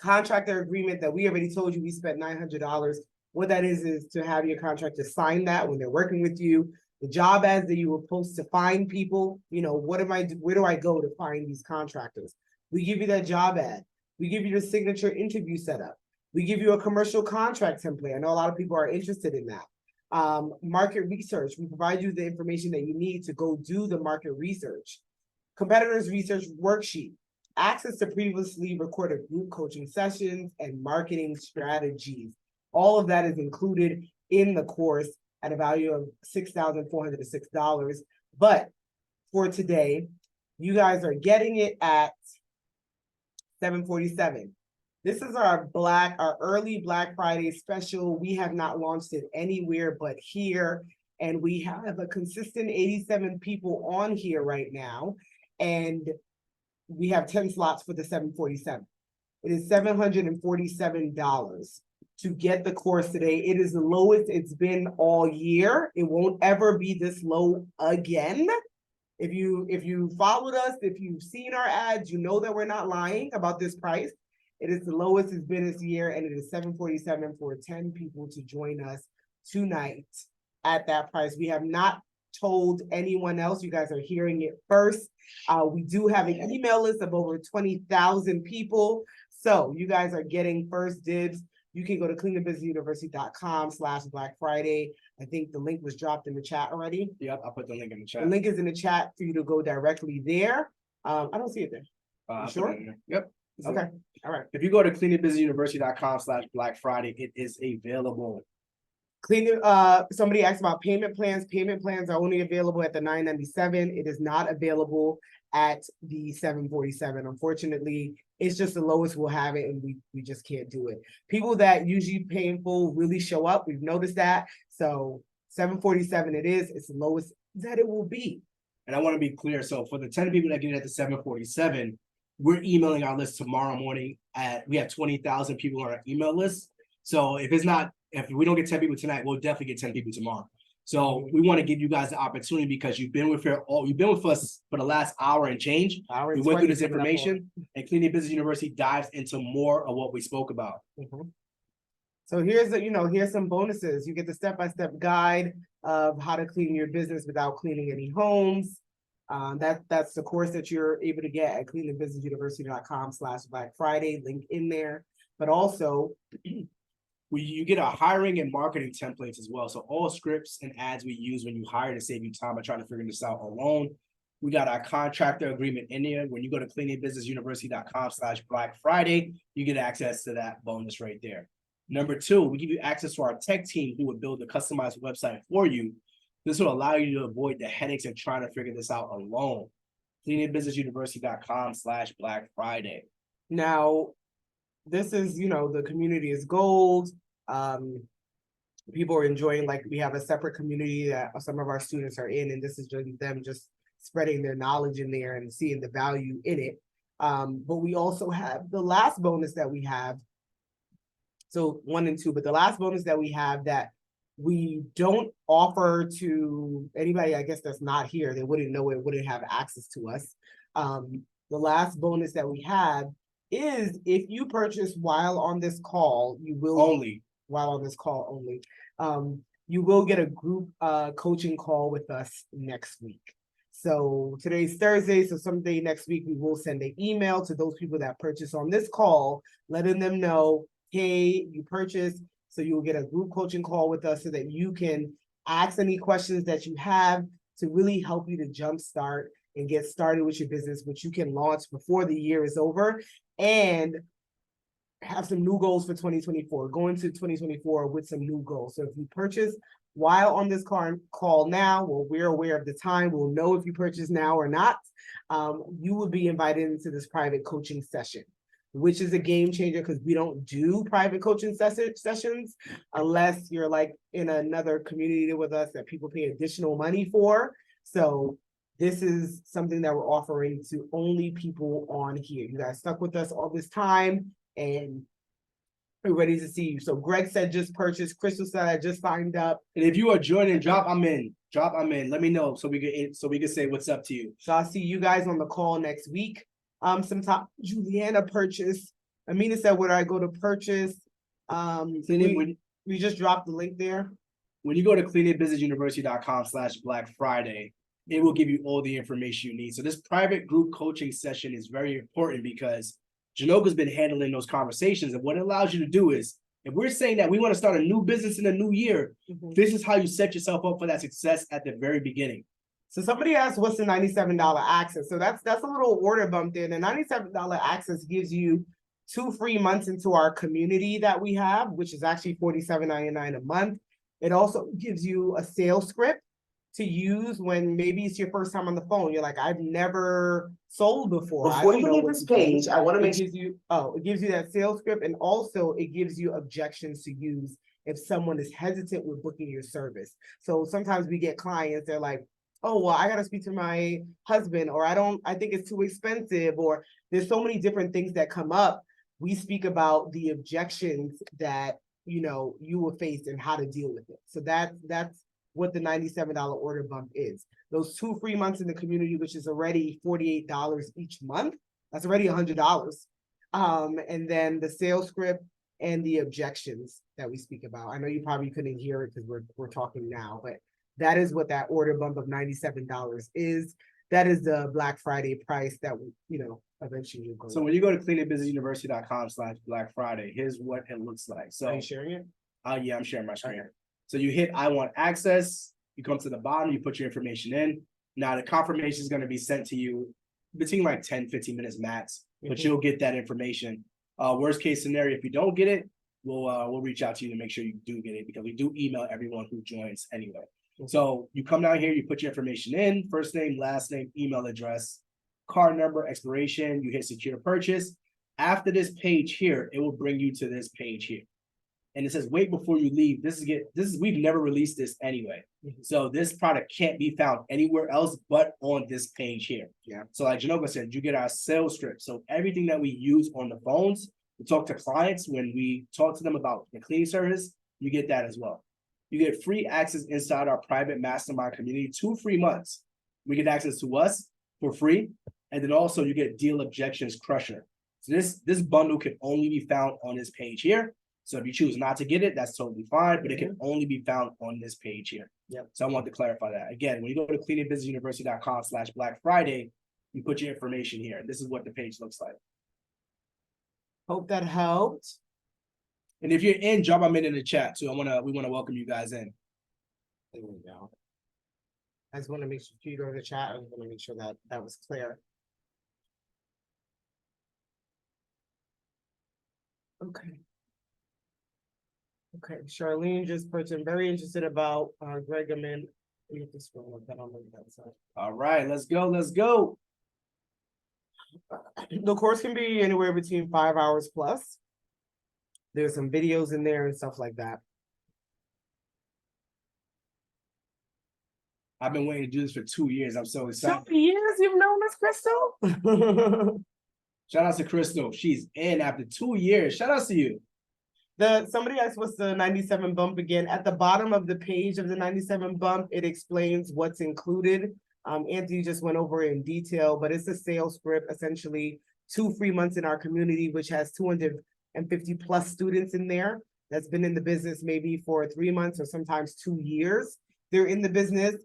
contractor agreement that we already told you we spent $900. What that is to have your contractor sign that when they're working with you. The job ads that you were supposed to find people, where do I go to find these contractors? We give you that job ad. We give you the signature interview setup. We give you a commercial contract template. I know a lot of people are interested in that. Market research. We provide you the information that you need to go do the market research. Competitors research worksheet. Access to previously recorded group coaching sessions and marketing strategies. All of that is included in the course at a value of $6,406. But for today, You guys are getting it at $747. This is our early Black Friday special. We have not launched it anywhere but here. And we have a consistent 87 people on here right now. And we have 10 slots for the $747. It is $747 to get the course today. It is the lowest it's been all year. It won't ever be this low again. If you followed us, if you've seen our ads, you know that we're not lying about this price. It is the lowest it's been this year, and it is $747 for 10 people to join us tonight at that price. We have not told anyone else. You guys are hearing it first. We do have an email list of over 20,000 people. So you guys are getting first dibs. You can go to cleaningbusinessuniversity.com/Black Friday. I think the link was dropped in the chat already. Yep, I'll put the link in the chat. The link is in the chat for you to go directly there. I don't see it there. You sure? Yep. Okay. All right. If you go to cleaningbusinessuniversity.com/Black Friday, it is available. Somebody asked about payment plans. Payment plans are only available at the $997. It is not available at the $747. Unfortunately, it's just the lowest we'll have it, and we just can't do it. People that usually pay in full really show up. We've noticed that. So $747 it is. It's the lowest that it will be. And I want to be clear. So for the 10 people that get it at the $747, we're emailing our list tomorrow morning. We have 20,000 people on our email list. So if we don't get 10 people tonight, we'll definitely get 10 people tomorrow. So we want to give you guys the opportunity because you've been with us for the last hour and change. We went through this information, and Cleaning Business University dives into more of what we spoke about. So here's some bonuses. You get the step-by-step guide of how to clean your business without cleaning any homes. That's the course that you're able to get at cleaningbusinessuniversity.com/Black Friday, link in there. But also, you get our hiring and marketing templates as well. So all scripts and ads we use when you hire to save you time by trying to figure this out alone. We got our contractor agreement in there. When you go to cleaningbusinessuniversity.com/Black Friday, you get access to that bonus right there. Number 2, we give you access to our tech team who would build a customized website for you. This will allow you to avoid the headaches of trying to figure this out alone. cleaningbusinessuniversity.com/Black Friday. Now, this is, the community is gold. People are enjoying, like we have a separate community that some of our students are in, and this is just them just spreading their knowledge in there and seeing the value in it. But we also have the last bonus that we have. So 1 and 2, but the last bonus that we have that we don't offer to anybody, I guess, that's not here. They wouldn't know it, wouldn't have access to us. The last bonus that we have is if you purchase while on this call, you will you will get a group coaching call with us next week. So today's Thursday, so someday next week we will send an email to those people that purchase on this call, letting them know, hey, you purchased, so you will get a group coaching call with us so that you can ask any questions that you have to really help you to jumpstart and get started with your business, which you can launch before the year is over and have some new goals for 2024, go into 2024 with some new goals. So if you purchase while on this call now, well, we're aware of the time, we'll know if you purchase now or not, you will be invited into this private coaching session, which is a game changer because we don't do private coaching sessions unless you're like in another community with us that people pay additional money for. So this is something that we're offering to only people on here. You guys stuck with us all this time and we're ready to see you. So Greg said just purchased. Crystal said I just signed up. And if you are joining, drop I'm in. Let me know so we can say what's up to you. So I'll see you guys on the call next week. Sometime Juliana purchased. Amina said, where do I go to purchase? We just dropped the link there. When you go to cleaningbusinessuniversity.com/Black Friday, it will give you all the information you need. So this private group coaching session is very important because Janoka's been handling those conversations. And what it allows you to do is, if we're saying that we want to start a new business in a new year, this is how you set yourself up for that success at the very beginning. So somebody asked, what's the $97 access? So that's a little order bump there. The $97 access gives you 2 free months into our community that we have, which is actually $47.99 a month. It also gives you a sales script to use when maybe it's your first time on the phone. You're like, I've never sold before. I Before don't you know leave what this to do. page, I want to It make sure. gives you, it gives you that sales script, and also it gives you objections to use if someone is hesitant with booking your service. So sometimes we get clients, they're like, oh, well, I gotta speak to my husband, or I think it's too expensive, or there's so many different things that come up. We speak about the objections that, you will face and how to deal with it. So that's what the $97 order bump is. Those 2 free months in the community, which is already $48 each month, that's already $100. And then the sales script and the objections that we speak about. I know you probably couldn't hear it because we're talking now, but that is what that order bump of $97 is. That is the Black Friday price that eventually you'll go. So when you go to cleaningbusinessuniversity.com/Black Friday, here's what it looks like. Are So you sharing it? yeah, I'm sharing my screen. Okay. So you hit I want access, you come to the bottom, you put your information in. Now the confirmation is going to be sent to you between like 10-15 minutes max, but Mhm. you'll get that information. Worst case scenario, if you don't get it, we'll reach out to you to make sure you do get it, because we do email everyone who joins anyway. So you come down here, you put your information in, first name, last name, email address, card number, expiration, you hit secure purchase. After this page here, it will bring you to this page here. And it says, wait before you leave. We've never released this anyway. So this product can't be found anywhere else but on this page here. Yeah. So like Genova said, you get our sales script. So everything that we use on the phones, we talk to clients when we talk to them about the cleaning service, you get that as well. You get free access inside our private mastermind community, 2 free months. We get access to us for free. And then also you get deal objections crusher. So this bundle can only be found on this page here. So if you choose not to get it, that's totally fine, but it can only be found on this page here. Yep. So I want to clarify that. Again, when you go to cleaningbusinessuniversity.com/Black Friday, you put your information here. This is what the page looks like. Hope that helped. And if you're in, drop them in the chat too. We want to welcome you guys in. There we go. I just want to make sure you go to the chat. I just want to make sure that that was clear. Okay. Okay, Charlene just put in very interested about Greg. I'm in. All right, let's go. Let's go. The course can be anywhere between 5 hours plus. There's some videos in there and stuff like that. I've been waiting to do this for 2 years. I'm so excited. 2 years you've known this, Crystal? Shout out to Crystal. She's in after 2 years. Shout out to you. Somebody asked what's the 97 bump again. At the bottom of the page of the 97 bump, it explains what's included. Anthony just went over it in detail, but it's a sales script, essentially 2 free months in our community, which has 250 plus students in there that's been in the business maybe for 3 months or sometimes 2 years. They're in the business.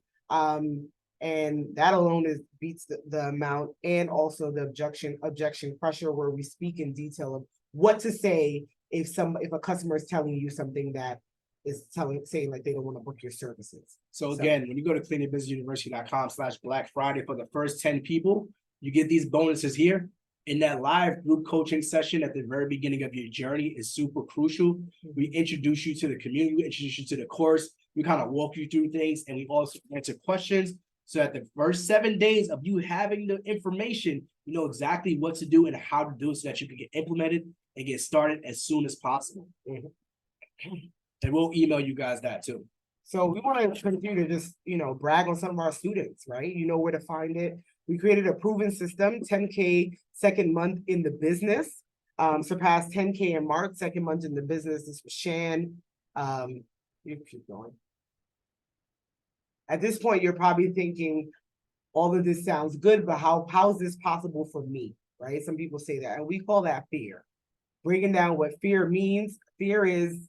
And that alone beats the amount, and also the objection crusher, where we speak in detail of what to say if a customer is telling you something that is saying like they don't want to book your services. So again, when you go to cleaningbusinessuniversity.com/Black Friday for the first 10 people, you get these bonuses here. In that live group coaching session at the very beginning of your journey is super crucial. We introduce you to the community, we introduce you to the course, we kind of walk you through things, and we also answer questions. So at the first 7 days of you having the information, you know exactly what to do and how to do it so that you can get implemented and get started as soon as possible. And we'll email you guys that too. So we want to continue to just, brag on some of our students, right? You know where to find it. We created a proven system, 10K second month in the business, surpassed 10K in March, second month in the business. This was Shan. You keep going. At this point, you're probably thinking, all of this sounds good, but how is this possible for me, right? Some people say that, and we call that fear. Breaking down what fear means. Fear is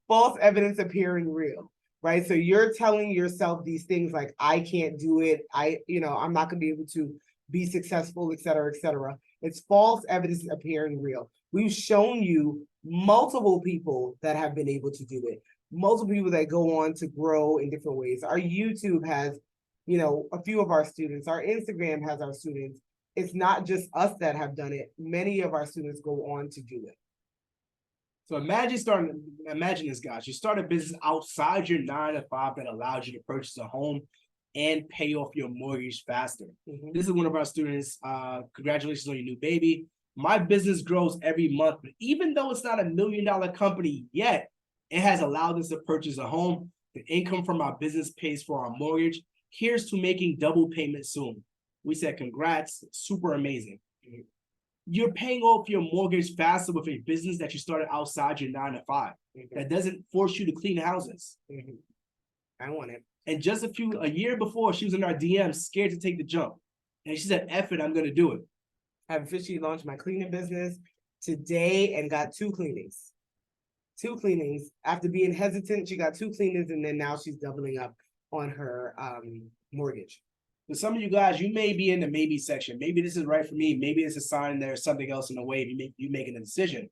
false evidence appearing real, right? So you're telling yourself these things like, I can't do it. I'm not gonna be able to be successful, et cetera, et cetera. It's false evidence appearing real. We've shown you multiple people that have been able to do it. Multiple people that go on to grow in different ways. Our YouTube has, a few of our students. Our Instagram has our students. It's not just us that have done it. Many of our students go on to do it. So imagine this, guys. You start a business outside your 9 to 5 that allows you to purchase a home and pay off your mortgage faster. This is one of our students. Congratulations on your new baby. My business grows every month, but even though it's not $1 million company yet, it has allowed us to purchase a home. The income from our business pays for our mortgage. Here's to making double payments soon. We said, congrats, super amazing. You're paying off your mortgage faster with a business that you started outside your 9 to 5. That doesn't force you to clean houses. I want it. And just a year before, she was in our DM, scared to take the jump. And she said, F it, I'm going to do it. I've officially launched my cleaning business today and got 2 cleanings. 2 cleanings. After being hesitant, she got 2 cleanings, and then now she's doubling up on her mortgage. For some of you guys, you may be in the maybe section. Maybe this is right for me. Maybe it's a sign there's something else in the way you making a decision.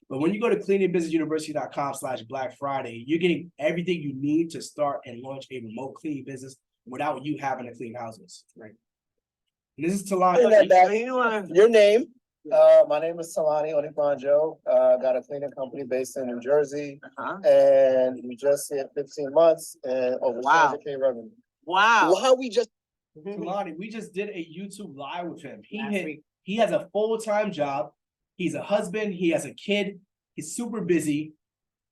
But when you go to cleaningbusinessuniversity.com/Black Friday, you're getting everything you need to start and launch a remote cleaning business without you having to clean houses. Right. And this is Talani. Your name? My name is Talani Onibanjo. Got a cleaning company based in New Jersey, and we just hit 15 months and over 200K revenue. Wow. How we just Talani, we just did a YouTube live with him. He has a full-time job. He's a husband. He has a kid. He's super busy,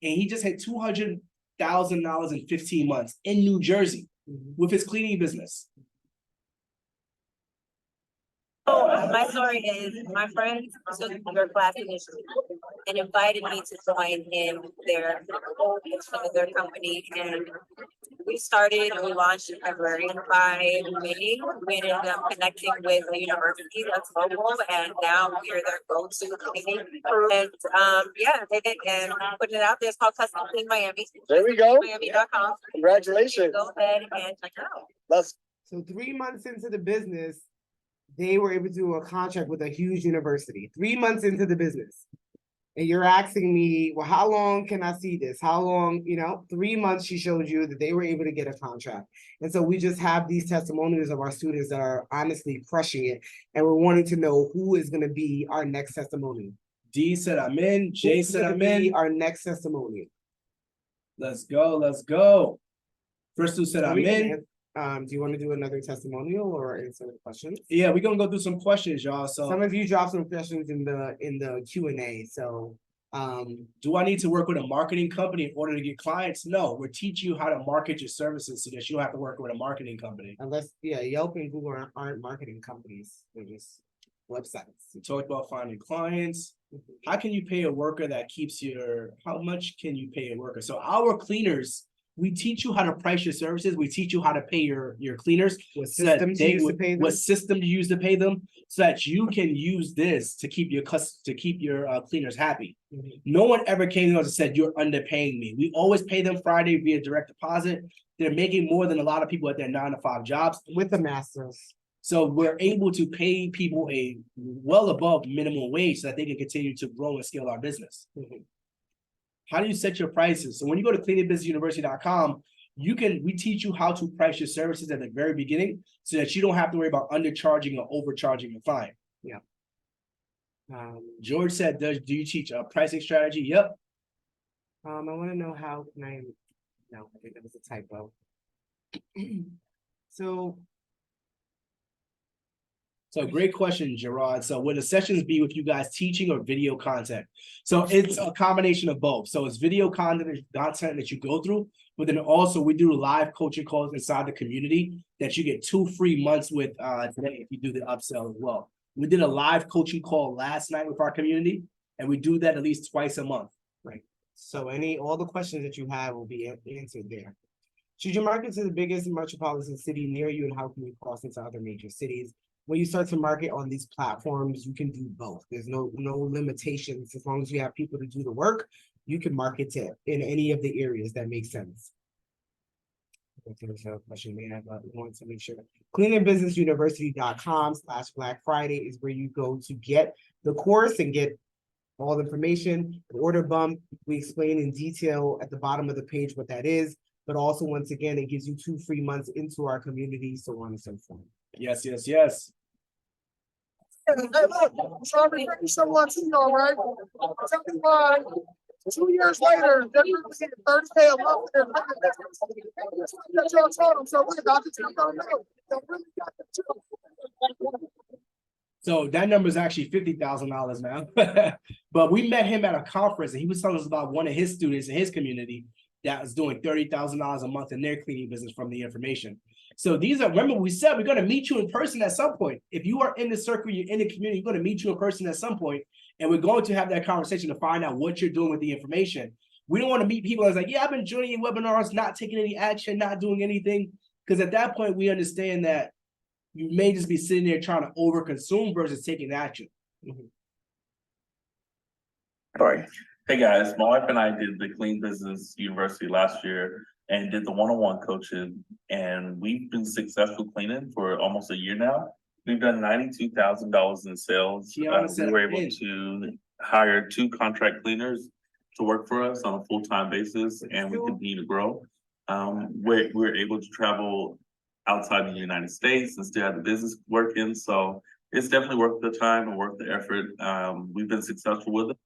and he just hit $200,000 in 15 months in New Jersey with his cleaning business. So my story is my friend took your class initially and invited me to join in their company, and we started and we launched in February. By May, we ended up connecting with a university that's local, and now we're their go-to cleaning. And they did, and putting it out there. It's called Custom Clean Miami. There we go. Miami.com. Congratulations. Go ahead and check it out. So 3 months into the business, they were able to do a contract with a huge university. 3 months into the business. And you're asking me, well, how long can I see this? How long, 3 months she showed you that they were able to get a contract. And so we just have these testimonials of our students that are honestly crushing it. And we're wanting to know who is going to be our next testimonial. D said I'm in. J said I'm in. Our next testimonial. Let's go. Let's go. First two said I'm in. Do you want to do another testimonial or answer the questions? Yeah, we're gonna go through some questions, y'all. So some of you dropped some questions in the Q&A. So do I need to work with a marketing company in order to get clients? No, we're teaching you how to market your services so that you don't have to work with a marketing company. Unless Yelp and Google aren't marketing companies, they're just websites. We talked about finding clients. How can you pay a worker that keeps how much can you pay a worker? So our cleaners, we teach you how to price your services. We teach you how to pay your cleaners. What system to use to pay them? What system to use to pay them, so that you can use this to keep your cleaners happy. No one ever came to us and said you're underpaying me. We always pay them Friday via direct deposit. They're making more than a lot of people at their 9 to 5 jobs with the masters. So we're able to pay people a well above minimum wage so that they can continue to grow and scale our business. How do you set your prices? So when you go to cleaningbusinessuniversity.com, we teach you how to price your services at the very beginning so that you don't have to worry about undercharging or overcharging a client. Yeah. George said, do you teach a pricing strategy? Yep. I want to know how can I think that was a typo. So great question, Gerard. So would the sessions be with you guys teaching or video content? So it's a combination of both. So it's video content that you go through, but then also we do live coaching calls inside the community that you get 2 free months with today if you do the upsell as well. We did a live coaching call last night with our community, and we do that at least twice a month. Right. So all the questions that you have will be answered there. Should you market to the biggest metropolitan city near you, and how can you cross into other major cities? When you start to market on these platforms, you can do both. There's no limitations. As long as you have people to do the work, you can market to in any of the areas that make sense. There's a question there, but we want to make sure. cleaningbusinessuniversity.com/Black Friday is where you go to get the course and get all the information. The order bump, we explain in detail at the bottom of the page what that is. But also, once again, it gives you 2 free months into our community, so on and so forth. Yes, yes, yes. Hey, look, sorry, someone to know, right? 2 years later, they're getting 30K a month. That's what I told them. So look, Dr. Tim don't know. They really got the job. So that number is actually $50,000 now. But we met him at a conference and he was telling us about one of his students in his community that was doing $30,000 a month in their cleaning business from the information. So these are, remember we said we're going to meet you in person at some point. If you are in the circle, you're in the community, we're going to meet you in person at some point, and we're going to have that conversation to find out what you're doing with the information. We don't want to meet people that's like, yeah, I've been joining your webinars, not taking any action, not doing anything. Because at that point, we understand that you may just be sitting there trying to overconsume versus taking action. Sorry. Hey guys, my wife and I did the Clean Business University last year and did the one-on-one coaching, and we've been successful cleaning for almost a year now. We've done $92,000 in sales. We were able to hire 2 contract cleaners to work for us on a full-time basis, and we continue to grow. We're able to travel outside the United States and still have the business working. So it's definitely worth the time and worth the effort. We've been successful with it.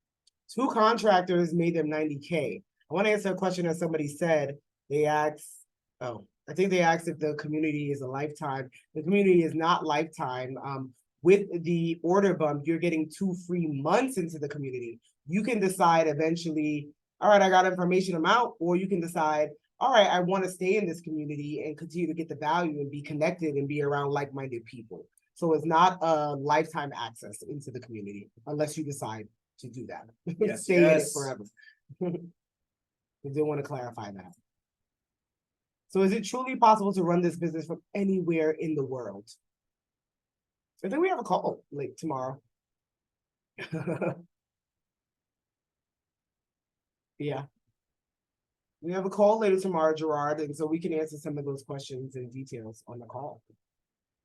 2 contractors made them 90K. I want to answer a question that somebody said. They asked, I think they asked if the community is a lifetime. The community is not lifetime. With the order bump, you're getting 2 free months into the community. You can decide eventually, all right, I got information, I'm out, or you can decide, all right, I want to stay in this community and continue to get the value and be connected and be around like-minded people. So it's not a lifetime access into the community unless you decide to do that. Yes, Stay in it forever. We did want to clarify that. So is it truly possible to run this business from anywhere in the world? I think we have a call like tomorrow. Yeah. We have a call later tomorrow, Gerard, and so we can answer some of those questions and details on the call.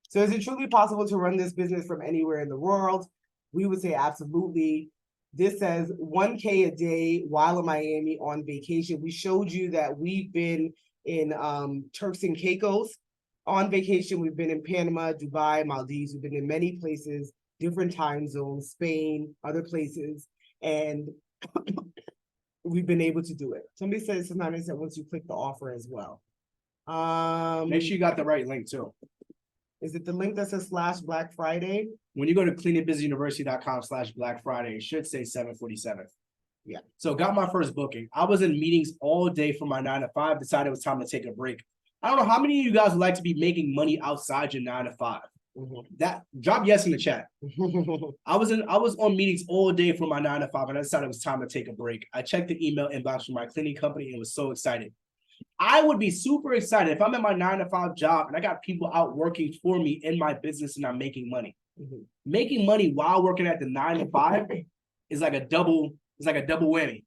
So is it truly possible to run this business from anywhere in the world? We would say absolutely. This says 1K a day while in Miami on vacation. We showed you that we've been in Turks and Caicos on vacation. We've been in Panama, Dubai, Maldives. We've been in many places, different time zones, Spain, other places, and we've been able to do it. Somebody said sometimes they said once you click the offer as well. Make sure you got the right link too. Is it the link that says /Black Friday? When you go to cleaningbusinessuniversity.com/Black Friday, it should say 747. Yeah. So got my first booking. I was in meetings all day for my 9 to 5, decided it was time to take a break. I don't know how many of you guys would like to be making money outside your 9 to 5. That drop yes in the chat. I was on meetings all day for my 9 to 5, and I decided it was time to take a break. I checked the email inbox from my cleaning company and was so excited. I would be super excited if I'm at my 9 to 5 job and I got people out working for me in my business and I'm making money. Making money while working at the 9 to 5 is like a double. It's like a double whammy.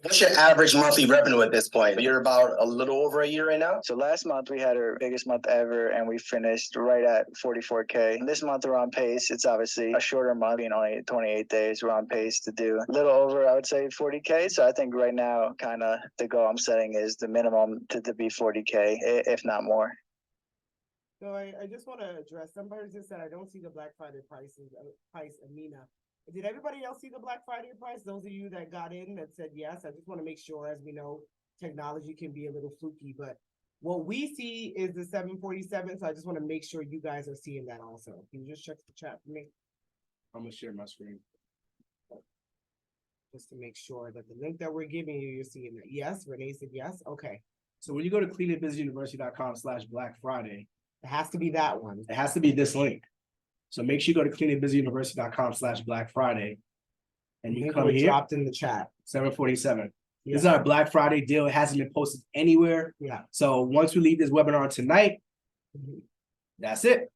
What's your average monthly revenue at this point? You're about a little over a year right now? So last month we had our biggest month ever and we finished right at 44K. And this month we're on pace. It's obviously a shorter month, being only 28 days. We're on pace to do a little over, I would say 40K. So I think right now kind of the goal I'm setting is the minimum to be 40K, if not more. So I just want to address, somebody just said, I don't see the Black Friday price, Amina. Did everybody else see the Black Friday price? Those of you that got in that said yes, I just want to make sure, as we know, technology can be a little fluky, but what we see is the 747. So I just want to make sure you guys are seeing that also. Can you just check the chat for me? I'm gonna share my screen. Just to make sure that the link that we're giving you, you're seeing that. Yes, Renee said yes. Okay. So when you go to cleaningbusinessuniversity.com/Black Friday, it has to be that one. It has to be this link. So make sure you go to cleaningbusinessuniversity.com/Black Friday, and you come here. Dropped in the chat. 747. Yeah. This is our Black Friday deal. It hasn't been posted anywhere. Yeah. So once we leave this webinar tonight, that's it.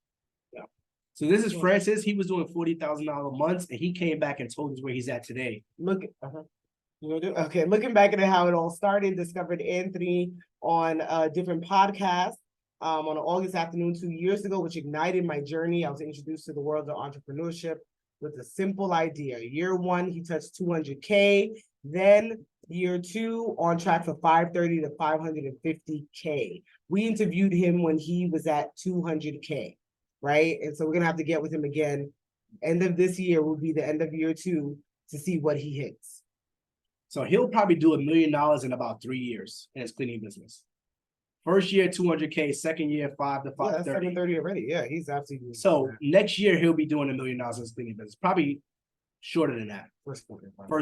Yeah. So this is Francis. He was doing $40,000 months, and he came back and told us where he's at today. Okay, looking back at how it all started, discovered Anthony on a different podcast. On an August afternoon 2 years ago, which ignited my journey. I was introduced to the world of entrepreneurship with a simple idea. Year 1, he touched 200K. Then year 2, on track for 530 to 550K. We interviewed him when he was at 200K, right? And so we're gonna have to get with him again End of this year will be the end of year 2 to see what he hits. So he'll probably do $1 million in about 3 years in his cleaning business. First year, 200K, second year, 5 to Yeah, that's 530. 730 already. Yeah, he's absolutely. So next year he'll be doing $1 million in his cleaning business. Probably shorter than that.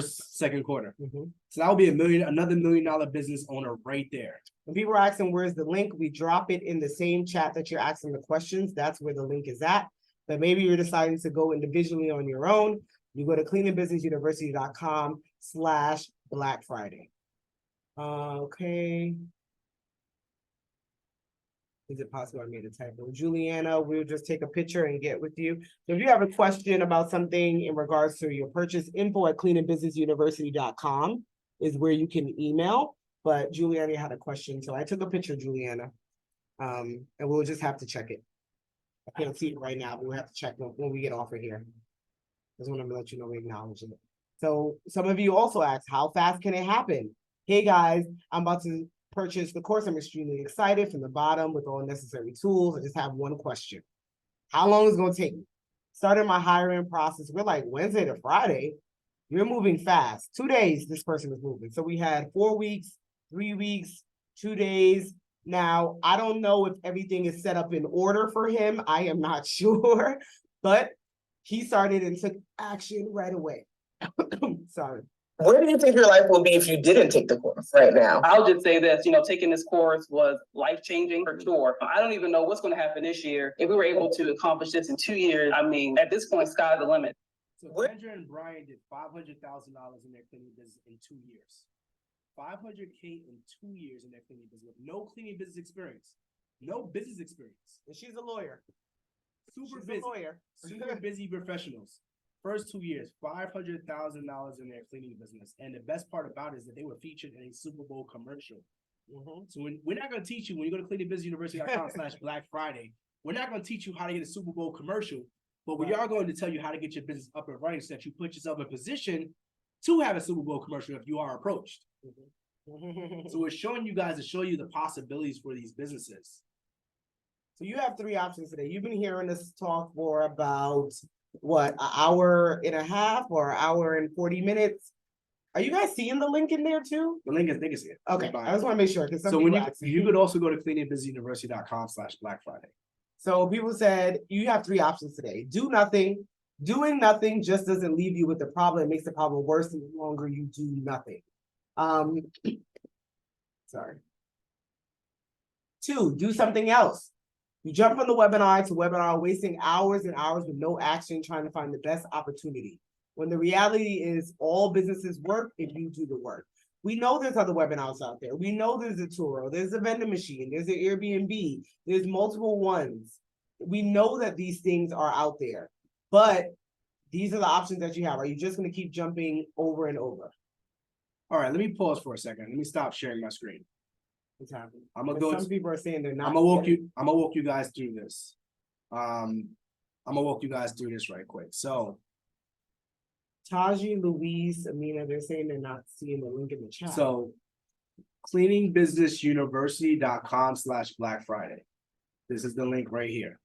Second quarter. Mhm. So that will be another $1 million business owner right there. When people are asking where's the link, we drop it in the same chat that you're asking the questions. That's where the link is at. But maybe you're deciding to go individually on your own. You go to cleaningbusinessuniversity.com/Black Friday. Okay. Is it possible I made a typo? Juliana, we'll just take a picture and get with you. So if you have a question about something in regards to your purchase, info@cleaningbusinessuniversity.com is where you can email. But Juliana had a question, so I took a picture, Juliana. And we'll just have to check it. I can't see it right now, but we'll have to check when we get off of here. Just want to let you know we acknowledge it. So some of you also asked, how fast can it happen? Hey guys, I'm about to purchase the course. I'm extremely excited from the bottom with all necessary tools. I just have one question. How long is it going to take me? Started my hiring process. We're like Wednesday to Friday. You're moving fast. 2 days, this person is moving. So we had 4 weeks, 3 weeks, 2 days. Now, I don't know if everything is set up in order for him. I am not sure, but he started and took action right away. Sorry. Where do you think your life will be if you didn't take the course right now? I'll just say this, taking this course was life-changing for sure. I don't even know what's going to happen this year. If we were able to accomplish this in 2 years, I mean, at this point, sky's the limit. So Sandra and Brian did $500,000 in their cleaning business in 2 years. 500K in 2 years in their cleaning business with no cleaning business experience. No business experience. And she's a lawyer. Super She's busy. a lawyer. Super busy professionals. First 2 years, $500,000 in their cleaning business. And the best part about it is that they were featured in a Super Bowl commercial. So we're not going to teach you, when you go to cleaningbusinessuniversity.com/Black Friday, we're not going to teach you how to get a Super Bowl commercial, but we are going to tell you how to get your business up and running so that you put yourself in a position to have a Super Bowl commercial if you are approached. So we're showing you guys to show you the possibilities for these businesses. So you have 3 options today. You've been hearing us talk for about, what, an hour and a half or an hour and 40 minutes? Are you guys seeing the link in there too? The link is here. Okay, I just want to make sure. So when you could also go to cleaningbusinessuniversity.com/Black Friday. So people said you have 3 options today. Do nothing. Doing nothing just doesn't leave you with the problem. It makes the problem worse the longer you do nothing. Sorry. 2, do something else. You jump from the webinar to webinar, wasting hours and hours with no action, trying to find the best opportunity. When the reality is all businesses work if you do the work. We know there's other webinars out there. We know there's a Turo, there's a vending machine, there's an Airbnb, there's multiple ones. We know that these things are out there, but these are the options that you have. Are you just going to keep jumping over and over? All right, let me pause for a second. Let me stop sharing my screen. What's happening? I'm gonna go. Some people are saying they're not. I'm gonna walk you guys through this. I'm gonna walk you guys through this right quick. So Taji, Louise, Amina, they're saying they're not seeing the link in the chat. So cleaningbusinessuniversity.com/Black Friday. This is the link right here.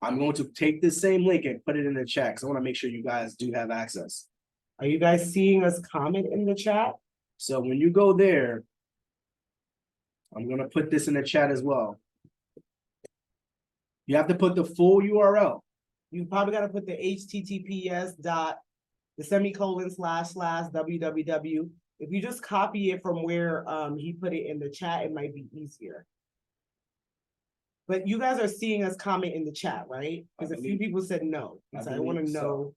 I'm going to take this same link and put it in the chat because I want to make sure you guys do have access. Are you guys seeing us comment in the chat? So when you go there, I'm going to put this in the chat as well. You have to put the full URL. You probably got to put the https://www. If you just copy it from where he put it in the chat, it might be easier. But you guys are seeing us comment in the chat, right? Because a few people said no. So I want to know,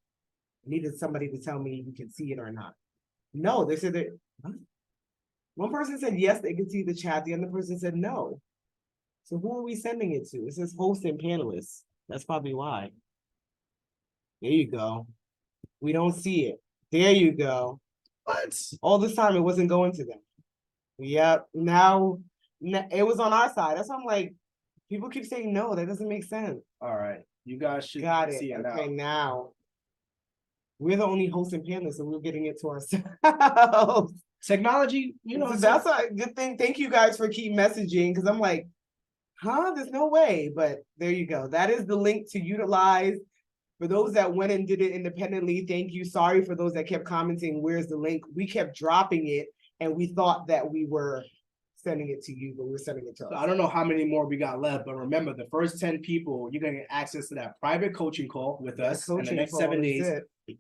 needed somebody to tell me you can see it or not. No, they said that. Huh? One person said yes, they can see the chat. The other person said no. So who are we sending it to? It says host and panelists. That's probably why. There you go. We don't see it. There you go. What? All this time it wasn't going to them. Yep. Now it was on our side. That's why I'm like, people keep saying no. That doesn't make sense. All right. You guys should Got it. see it Okay, now. now. We're the only host and panelists, so we're getting it to ourselves. Technology, that's a good thing. Thank you guys for keep messaging because I'm like, huh? There's no way. But there you go. That is the link to utilize For those that went and did it independently, thank you. Sorry for those that kept commenting, where's the link? We kept dropping it and we thought that we were sending it to you, but we're sending it to us. I don't know how many more we got left, but remember, the first 10 people, you're gonna get access to that private coaching call with us in the next 7 days.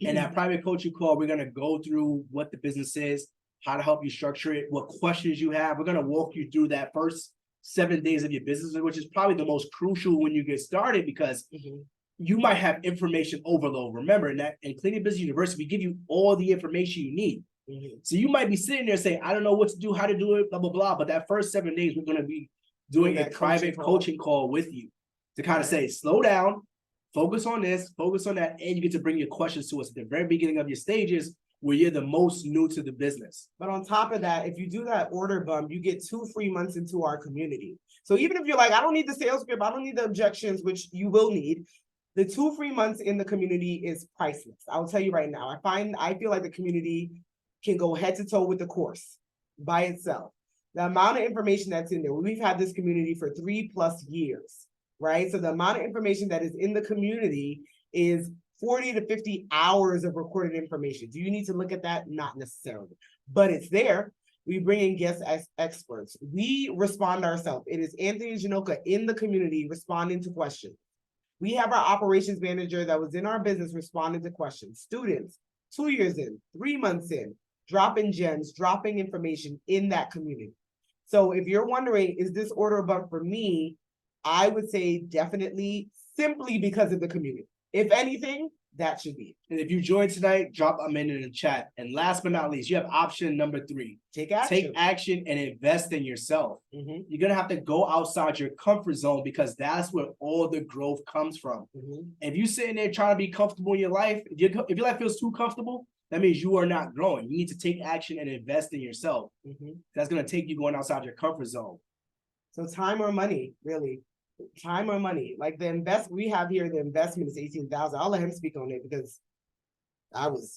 And that private coaching call, we're gonna go through what the business is, how to help you structure it, what questions you have. We're gonna walk you through that first 7 days of your business, which is probably the most crucial when you get started, because you might have information overload. Remember, in Cleaning Business University, we give you all the information you need. So you might be sitting there saying, I don't know what to do, how to do it, blah, blah, blah. But that first 7 days, we're going to be doing a private coaching call with you to kind of say, slow down, focus on this, focus on that. And you get to bring your questions to us at the very beginning of your stages where you're the most new to the business. But on top of that, if you do that order bump, you get 2 free months into our community. So even if you're like, I don't need the sales script, I don't need the objections, which you will need, the 2 free months in the community is priceless. I'll tell you right now, I feel like the community can go head to toe with the course by itself. The amount of information that's in there, we've had this community for 3+ years, right? So the amount of information that is in the community is 40 to 50 hours of recorded information. Do you need to look at that? Not necessarily, but it's there. We bring in guest experts. We respond ourselves. It is Anthony Janoka in the community responding to questions. We have our operations manager that was in our business responding to questions. Students, 2 years in, 3 months in, dropping gems, dropping information in that community. So if you're wondering, is this order bump for me? I would say definitely, simply because of the community. If anything, that should be. And if you joined tonight, drop a minute in the chat. And last but not least, you have option number 3. Take action. Take action and invest in yourself. You're going to have to go outside your comfort zone, because that's where all the growth comes from. If you're sitting there trying to be comfortable in your life, if your life feels too comfortable, that means you are not growing. You need to take action and invest in yourself. That's going to take you going outside your comfort zone. So time or money, really. Time or money. Like the we have here, the investment is $18,000. I'll let him speak on it because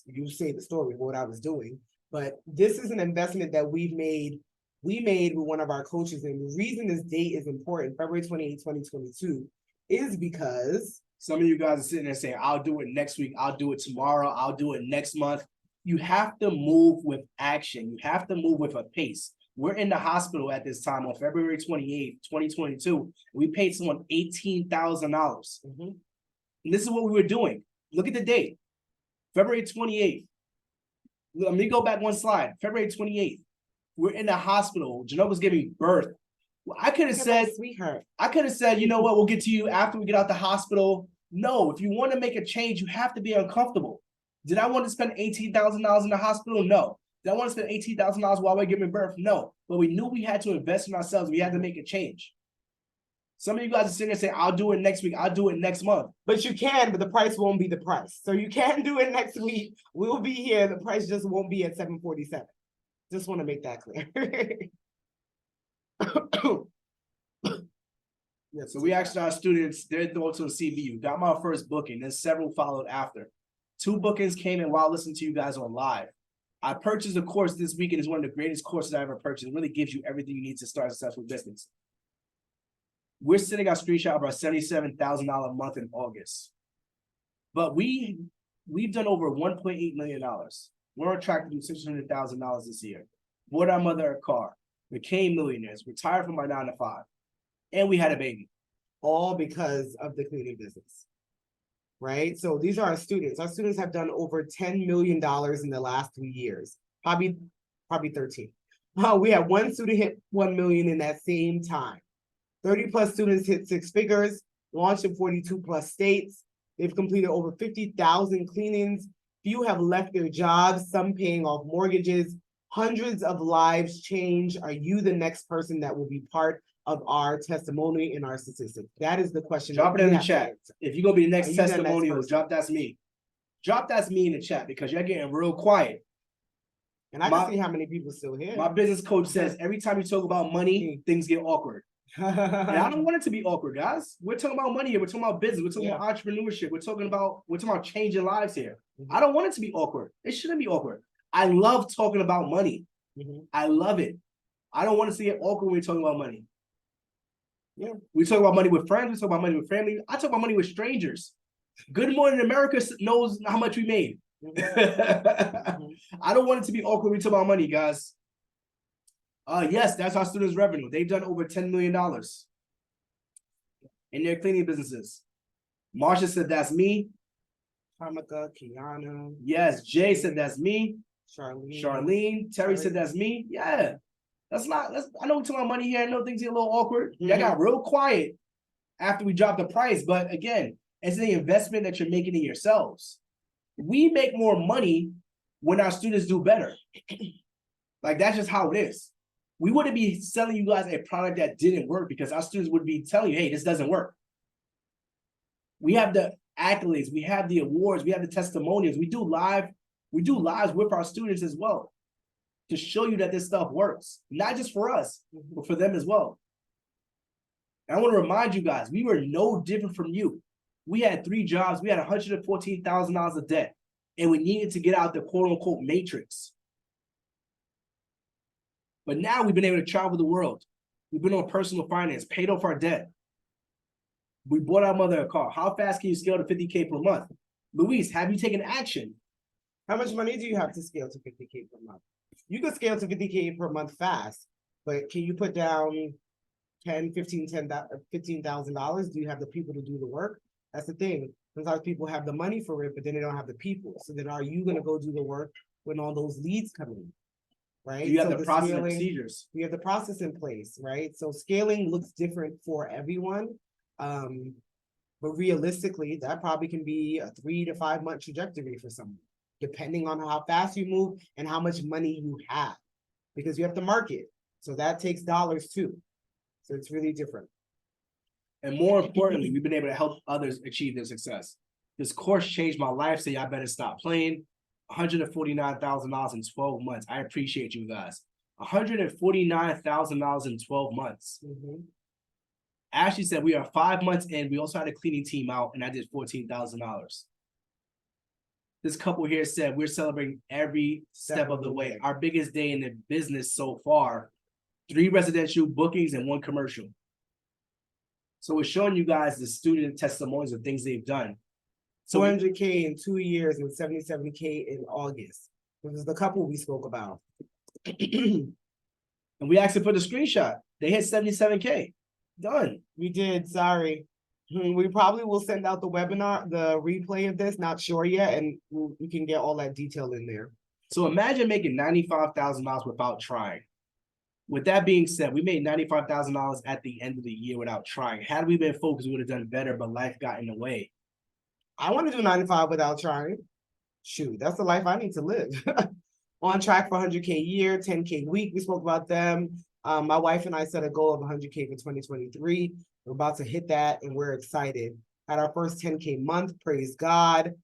you say the story of what I was doing. But this is an investment that we made with one of our coaches. And the reason this date is important, February 28, 2022, is because some of you guys are sitting there saying, I'll do it next week, I'll do it tomorrow, I'll do it next month. You have to move with action. You have to move with a pace. We're in the hospital at this time on February 28th, 2022. We paid someone $18,000. And this is what we were doing. Look at the date, February 28th. Let me go back one slide. February 28th. We're in the hospital. Janoka's giving birth. Well, I could have said, sweetheart. I could have said, you know what, we'll get to you after we get out the hospital. No, if you want to make a change, you have to be uncomfortable. Did I want to spend $18,000 in the hospital? No. Did I want to spend $18,000 while we're giving birth? No. But we knew we had to invest in ourselves. We had to make a change. Some of you guys are sitting there saying, I'll do it next week. I'll do it next month. But you can, but the price won't be the price. So you can do it next week. We'll be here. The price just won't be at $747. Just want to make that clear. Yeah, so we asked our students their thoughts on CVU. Got my first booking, then several followed after. 2 bookings came in while listening to you guys on live. I purchased a course this week, and it's one of the greatest courses I ever purchased. It really gives you everything you need to start a successful business. We're sitting our screenshot of our $77,000 a month in August. But we've done over $1.8 million. We're on track to do $600,000 this year. Bought our mother a car, became millionaires, retired from our 9 to 5. And we had a baby. All because of the cleaning business, right? So these are our students. Our students have done over $10 million in the last 3 years, probably 13. We had one student hit 1 million in that same time. 30+ students hit 6 figures, launched in 42+ states. They've completed over 50,000 cleanings. Few have left their jobs, some paying off mortgages. Hundreds of lives change. Are you the next person that will be part of our testimony and our statistics? That is the question. Drop it in the chat. If you're gonna be the next testimonial, drop that's me. Drop that's me in the chat, because you're getting real quiet. And I can see how many people still here. My business coach says every time you talk about money, things get awkward. And I don't want it to be awkward, guys. We're talking about money here. We're talking about business. We're talking about entrepreneurship. We're talking about changing lives here. I don't want it to be awkward. It shouldn't be awkward. I love talking about money. I love it. I don't want to see it awkward when we're talking about money. Yeah, we talk about money with friends. We talk about money with family. I talk about money with strangers. Good Morning America knows how much we made. I don't want it to be awkward when we talk about money, guys. Yes, that's our students' revenue. They've done over $10 million in their cleaning businesses. Marsha said that's me. Hamika, Kiana, Yes, Jay said that's me. Charlene. Charlene, Terry said that's me. Yeah. I know we're talking about money here. I know things get a little awkward. Y'all got real quiet after we dropped the price. But again, it's the investment that you're making in yourselves. We make more money when our students do better. Like, that's just how it is. We wouldn't be selling you guys a product that didn't work because our students would be telling you, hey, this doesn't work. We have the accolades, we have the awards, we have the testimonials. We do lives with our students as well to show you that this stuff works, not just for us, but for them as well. And I want to remind you guys, we were no different from you. We had 3 jobs, we had $114,000 of debt, and we needed to get out the quote unquote matrix. But now we've been able to travel the world. We've been on personal finance, paid off our debt. We bought our mother a car. How fast can you scale to 50K per month? Luis, have you taken action? How much money do you have to scale to 50K per month? You can scale to 50K per month fast, but can you put down $15,000? Do you have the people to do the work? That's the thing. Sometimes people have the money for it, but then they don't have the people. So then are you going to go do the work when all those leads come in? Right? Do you have So the process and scaling, procedures? we have the process in place, right? So scaling looks different for everyone. But realistically, that probably can be a 3 to 5 month trajectory for someone, depending on how fast you move and how much money you have, because you have to market. So that takes dollars too. So it's really different. And more importantly, we've been able to help others achieve their success. This course changed my life, so y'all better stop playing. $149,000 in 12 months. I appreciate you guys. $149,000 in 12 months. Ashley said we are 5 months in. We also had a cleaning team out, and I did $14,000. This couple here said we're celebrating every step of the way. Our biggest day in the business so far, 3 residential bookings and 1 commercial. So we're showing you guys the student testimonies of things they've done. So 200K in 2 years and 77K in August. This is the couple we spoke about. And we actually put a screenshot. They hit 77K. Done. We did, sorry. We probably will send out the webinar, the replay of this, not sure yet, and we can get all that detail in there. So imagine making $95,000 without trying. With that being said, we made $95,000 at the end of the year without trying. Had we been focused, we would have done better, but life got in the way. I want to do 95 without trying. Shoot, that's the life I need to live. On track for 100K a year, 10K a week. We spoke about them. My wife and I set a goal of 100K for 2023. We're about to hit that, and we're excited. Had our first 10K month, praise God.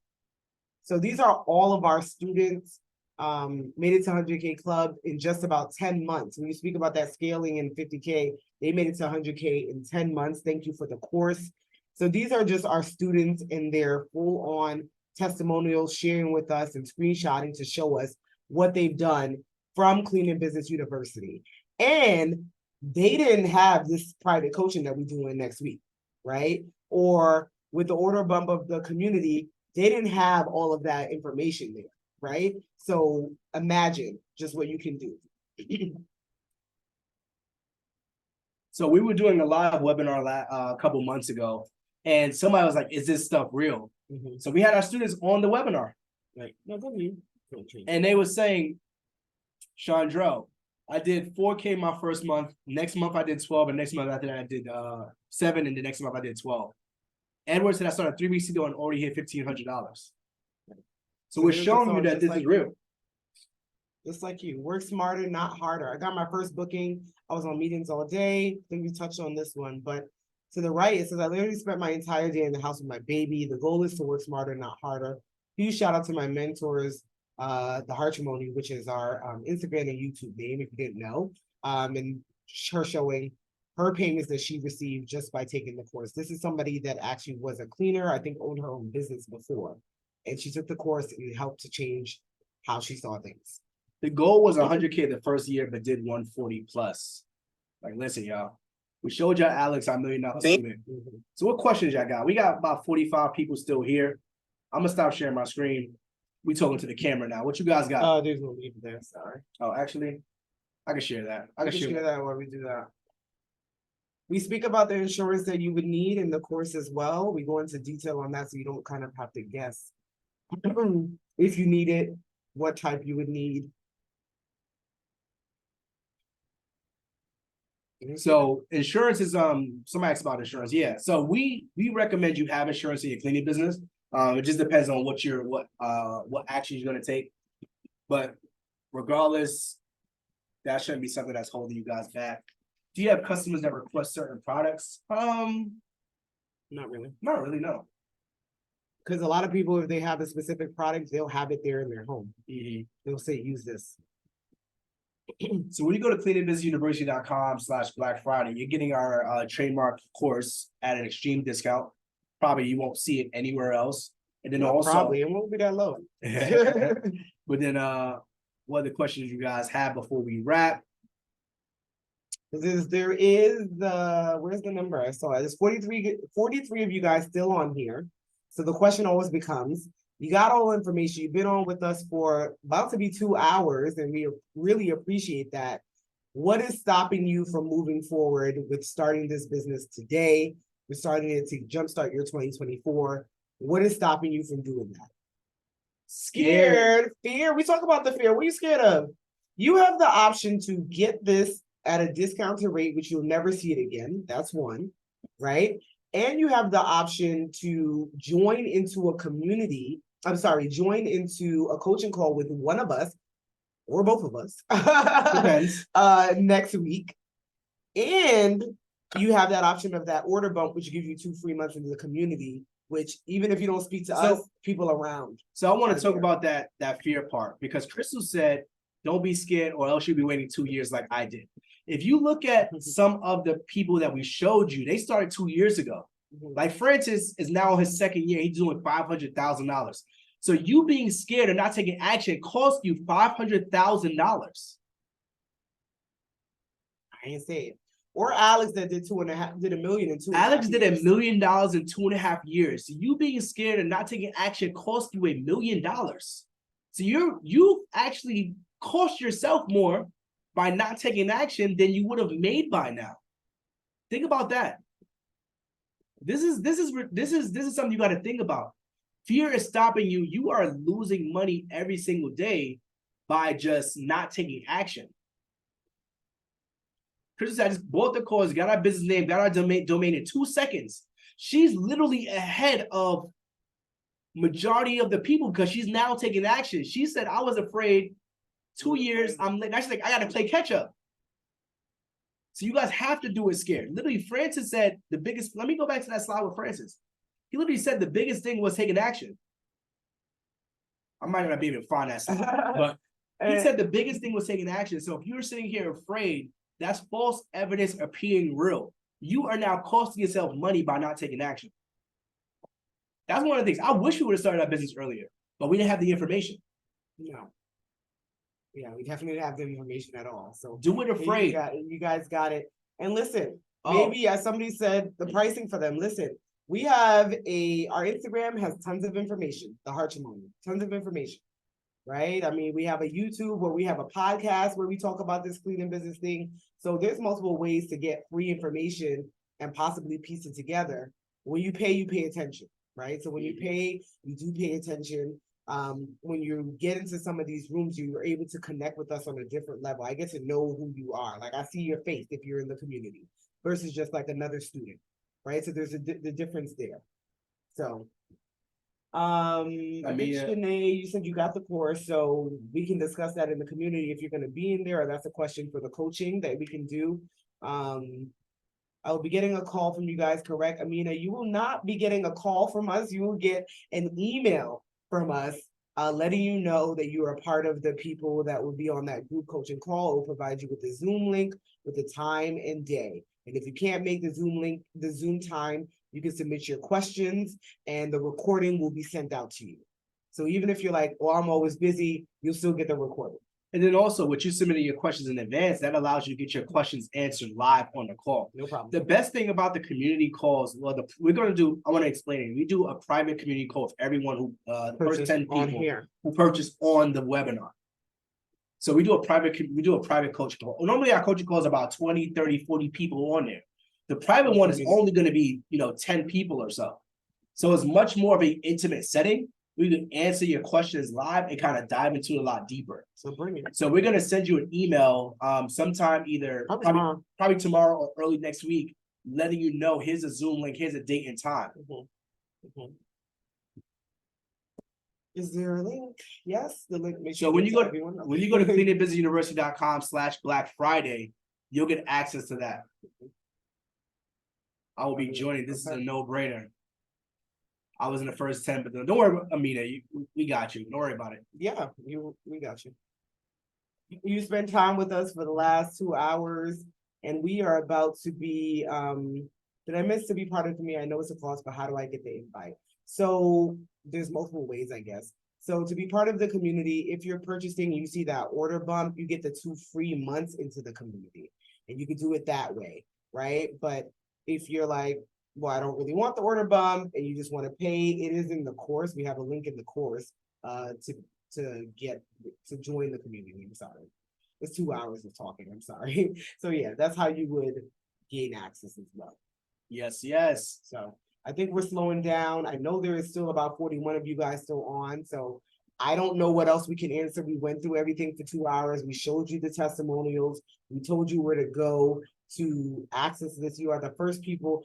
So these are all of our students. Made it to 100K club in just about 10 months. When you speak about that scaling in 50K, they made it to 100K in 10 months. Thank you for the course. So these are just our students in their full-on testimonials, sharing with us and screenshotting to show us what they've done from Cleaning Business University. And they didn't have this private coaching that we're doing next week, right? Or with the order bump of the community, they didn't have all of that information there, right? So imagine just what you can do. So we were doing a live webinar a couple months ago, and somebody was like, is this stuff real? So we had our students on the webinar. Like, no, go ahead. And they were saying, Chandrell, I did 4K my first month. Next month I did 12, and next month after that I did 7, and the next month I did 12. Edward said I started 3 weeks ago and already hit $1,500. So we're showing you that this is real. Just like you, work smarter, not harder. I got my first booking. I was on meetings all day. I think we touched on this one, but to the right, it says, I literally spent my entire day in the house with my baby. The goal is to work smarter, not harder. Huge shout out to my mentors, the Hartrimony, which is our Instagram and YouTube name, if you didn't know. And her showing her payments that she received just by taking the course. This is somebody that actually was a cleaner, I think owned her own business before. And she took the course and it helped to change how she saw things. The goal was 100K the first year, but did 140 plus. Like, listen, y'all, We showed y'all Alex, our $1 million student. So what questions y'all got? We got about 45 people still here. I'm gonna stop sharing my screen. We talking to the camera now. What you guys got? Oh, there's no leave there, sorry. Oh, actually, I can share that. I I can share that. that while we do that. We speak about the insurance that you would need in the course as well. We go into detail on that so you don't kind of have to guess. If you need it, what type you would need. So insurance is somebody asked about insurance. Yeah. So we recommend you have insurance in your cleaning business. It just depends on what action you're gonna take. But regardless, that shouldn't be something that's holding you guys back. Do you have customers that request certain products? Not really. Not really, no. Because a lot of people, if they have a specific product, they'll have it there in their home. They'll say, use this. So when you go to cleaningbusinessuniversity.com/Black Friday, you're getting our trademark course at an extreme discount. Probably you won't see it anywhere else. And then also Probably it won't be that low. but then what are the questions you guys have before we wrap? Where's the number? I saw it. There's 43 of you guys still on here. So the question always becomes, you got all the information. You've been on with us for about to be 2 hours, and we really appreciate that. What is stopping you from moving forward with starting this business today? We're starting it to jumpstart your 2024. What is stopping you from doing that? Scared. Fear. We talk about the fear. What are you scared of? You have the option to get this at a discounted rate, which you'll never see it again. That's one, right? And you have the option to join into a community. Join into a coaching call with one of us or both of us next week. And you have that option of that order bump, which gives you 2 free months into the community, which even if you don't speak to us, people around. So I want to talk about that fear part, because Crystal said, don't be scared or else you'll be waiting 2 years like I did. If you look at some of the people that we showed you, they started 2 years ago. Like Francis is now in his 2nd year. He's doing $500,000. So you being scared and not taking action cost you $500,000. I ain't say it. Or Alex that did $1 million in 2.5 Alex did years. $1 million in 2.5 years. So you being scared and not taking action cost you $1 million. So you actually cost yourself more by not taking action than you would have made by now. Think about that. This is something you got to think about. Fear is stopping you. You are losing money every single day by just not taking action. Chris said, I just bought the course, got our business name, got our domain in 2 seconds. She's literally ahead of majority of the people because she's now taking action. She said, I was afraid 2 years. She's like, I got to play catch up. So you guys have to do it scared. Literally, Francis said the biggest, let me go back to that slide with Francis. He literally said the biggest thing was taking action. I might not be able to find that slide, but he said the biggest thing was taking action. So if you're sitting here afraid, that's false evidence appearing real. You are now costing yourself money by not taking action. That's one of the things. I wish we would have started our business earlier, but we didn't have the information. No. Yeah, we definitely didn't have the information at all. So do it afraid. You guys got it. And listen, maybe as somebody said, the pricing for them. Listen, we have our Instagram has tons of information, the Harchimony, tons of information, right? I mean, we have a YouTube where we have a podcast where we talk about this cleaning business thing. So there's multiple ways to get free information and possibly piece it together. When you pay attention, right? So when you pay, you do pay attention. When you get into some of these rooms, you are able to connect with us on a different level. I get to know who you are. Like I see your face if you're in the community versus just like another student, right? So there's the difference there. So, Janae, you said you got the course, so we can discuss that in the community if you're going to be in there, or that's a question for the coaching that we can do. I'll be getting a call from you guys, correct? Amina, you will not be getting a call from us. You will get an email from us letting you know that you are a part of the people that will be on that group coaching call. It will provide you with the Zoom link with the time and day. And if you can't make the Zoom link, the Zoom time, you can submit your questions and the recording will be sent out to you. So even if you're like, well, I'm always busy, you'll still get the recording. And then also, with you submitting your questions in advance, that allows you to get your questions answered live on the call. No problem. The best thing about the community calls, well, we're going to do, I want to explain it. We do a private community call for everyone who, the first 10 on people here. who purchase on the webinar. So we do a private coaching call. Normally our coaching call is about 20, 30, 40 people on there. The private one is only going to be, 10 people or so. So it's much more of an intimate setting. We can answer your questions live and kind of dive into it a lot deeper. So bring it. So we're going to send you an email sometime either probably tomorrow or early next week, letting you know here's a Zoom link, here's a date and time. Is there a link? Yes, the link. So when you go to cleaningbusinessuniversity.com/Black Friday, you'll get access to that. I will be joining. This is a no-brainer. I was in the first 10, but don't worry, Amina. We got you. Don't worry about it. Yeah, we got you. You spent time with us for the last 2 hours, and we are about to be. Did I miss to be part of me? I know it's a cost, but how do I get the invite? So there's multiple ways, I guess. So to be part of the community, if you're purchasing, you see that order bump, you get the 2 free months into the community, and you can do it that way, right? But if you're like, well, I don't really want the order bump, and you just want to pay, it is in the course. We have a link in the course to join the community. I'm sorry. It's 2 hours of talking. I'm sorry. So yeah, that's how you would gain access as well. Yes. So I think we're slowing down. I know there is still about 41 of you guys still on. So I don't know what else we can answer. We went through everything for 2 hours. We showed you the testimonials. We told you where to go to access this. You're the first people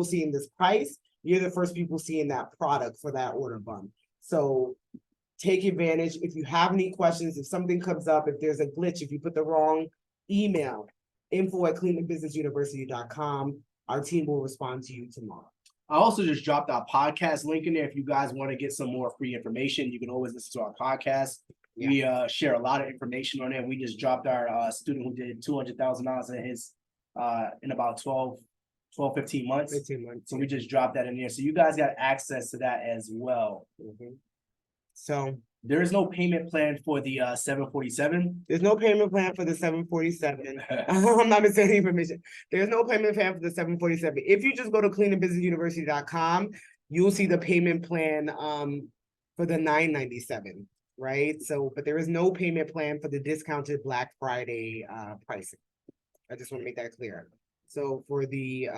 seeing this price. You're the first people seeing that product for that order bump. So take advantage. If you have any questions, if something comes up, if there's a glitch, if you put the wrong email, info@cleaningbusinessuniversity.com, our team will respond to you tomorrow. I also just dropped our podcast link in there. If you guys want to get some more free information, you can always listen to our podcast. Yeah. We share a lot of information on there. We just dropped our student who did $200,000 in his in about 15 months. 15 months. So we just dropped that in there. So you guys got access to that as well. So there is no payment plan for the 747. There's no payment plan for the 747. I'm not missing any information. There's no payment plan for the 747. If you just go to cleaningbusinessuniversity.com, you'll see the payment plan for the 997, right? So, but there is no payment plan for the discounted Black Friday pricing. I just want to make that clear. So for the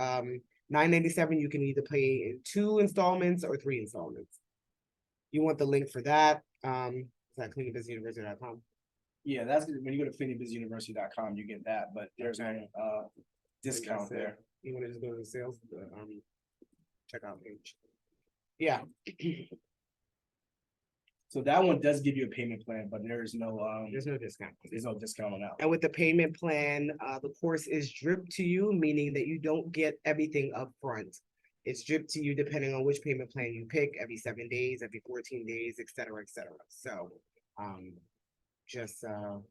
997, you can either pay in 2 installments or 3 installments. You want the link for that? Is that cleaningbusinessuniversity.com? Yeah, that's when you go to cleaningbusinessuniversity.com, you get that, but there's no discount there. You want to just go to the sales checkout page. Yeah. So that one does give you a payment plan, but there's no discount. There's no discount on that. And with the payment plan, the course is dripped to you, meaning that you don't get everything up front. It's dripped to you depending on which payment plan you pick, every 7 days, every 14 days, et cetera, et cetera. So and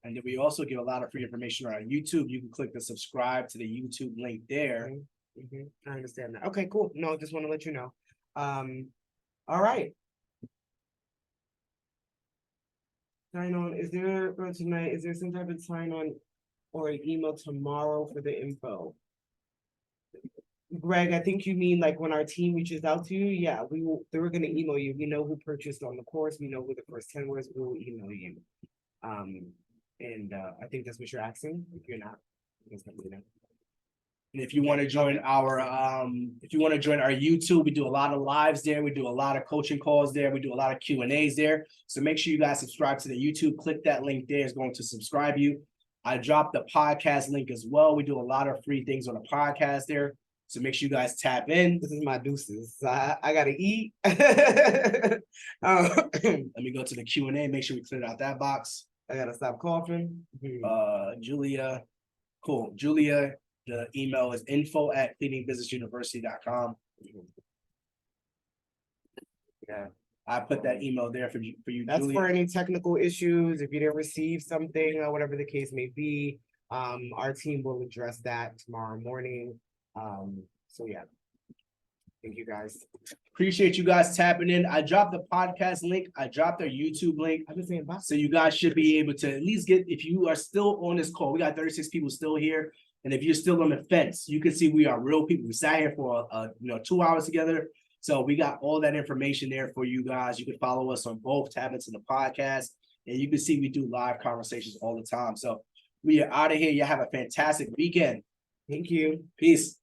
then we also give a lot of free information on YouTube. You can click the subscribe to the YouTube link there. I understand that. Okay, cool. No, just want to let you know. All right. Sign on. Is there tonight? Is there some type of sign on or an email tomorrow for the info? Greg, I think you mean like when our team reaches out to you. Yeah, they were going to email you. We know who purchased on the course. We know who the first 10 was. We will email you. I think that's what you're asking. If you're not, and if you want to join our YouTube, we do a lot of lives there. We do a lot of coaching calls there. We do a lot of Q&As there. So make sure you guys subscribe to the YouTube. Click that link there. It's going to subscribe you. I dropped the podcast link as well. We do a lot of free things on the podcast there. So make sure you guys tap in. This is my deuces. I gotta eat. Let me go to the Q&A. Make sure we clear out that box. I gotta stop coughing. Julia. Cool. Julia, the email is info@cleaningbusinessuniversity.com. Yeah. I put that email there for you. That's Julia. for any technical issues. If you didn't receive something or whatever the case may be, our team will address that tomorrow morning. So yeah. Thank you, guys. Appreciate you guys tapping in. I dropped the podcast link. I dropped their YouTube link. I've been saying bye. So you guys should be able to at least get, if you are still on this call, we got 36 people still here. And if you're still on the fence, you can see we are real people. We sat here for 2 hours together. So we got all that information there for you guys. You can follow us on both tabs in the podcast. And you can see we do live conversations all the time. So we are out of here. You have a fantastic weekend. Thank you. Peace.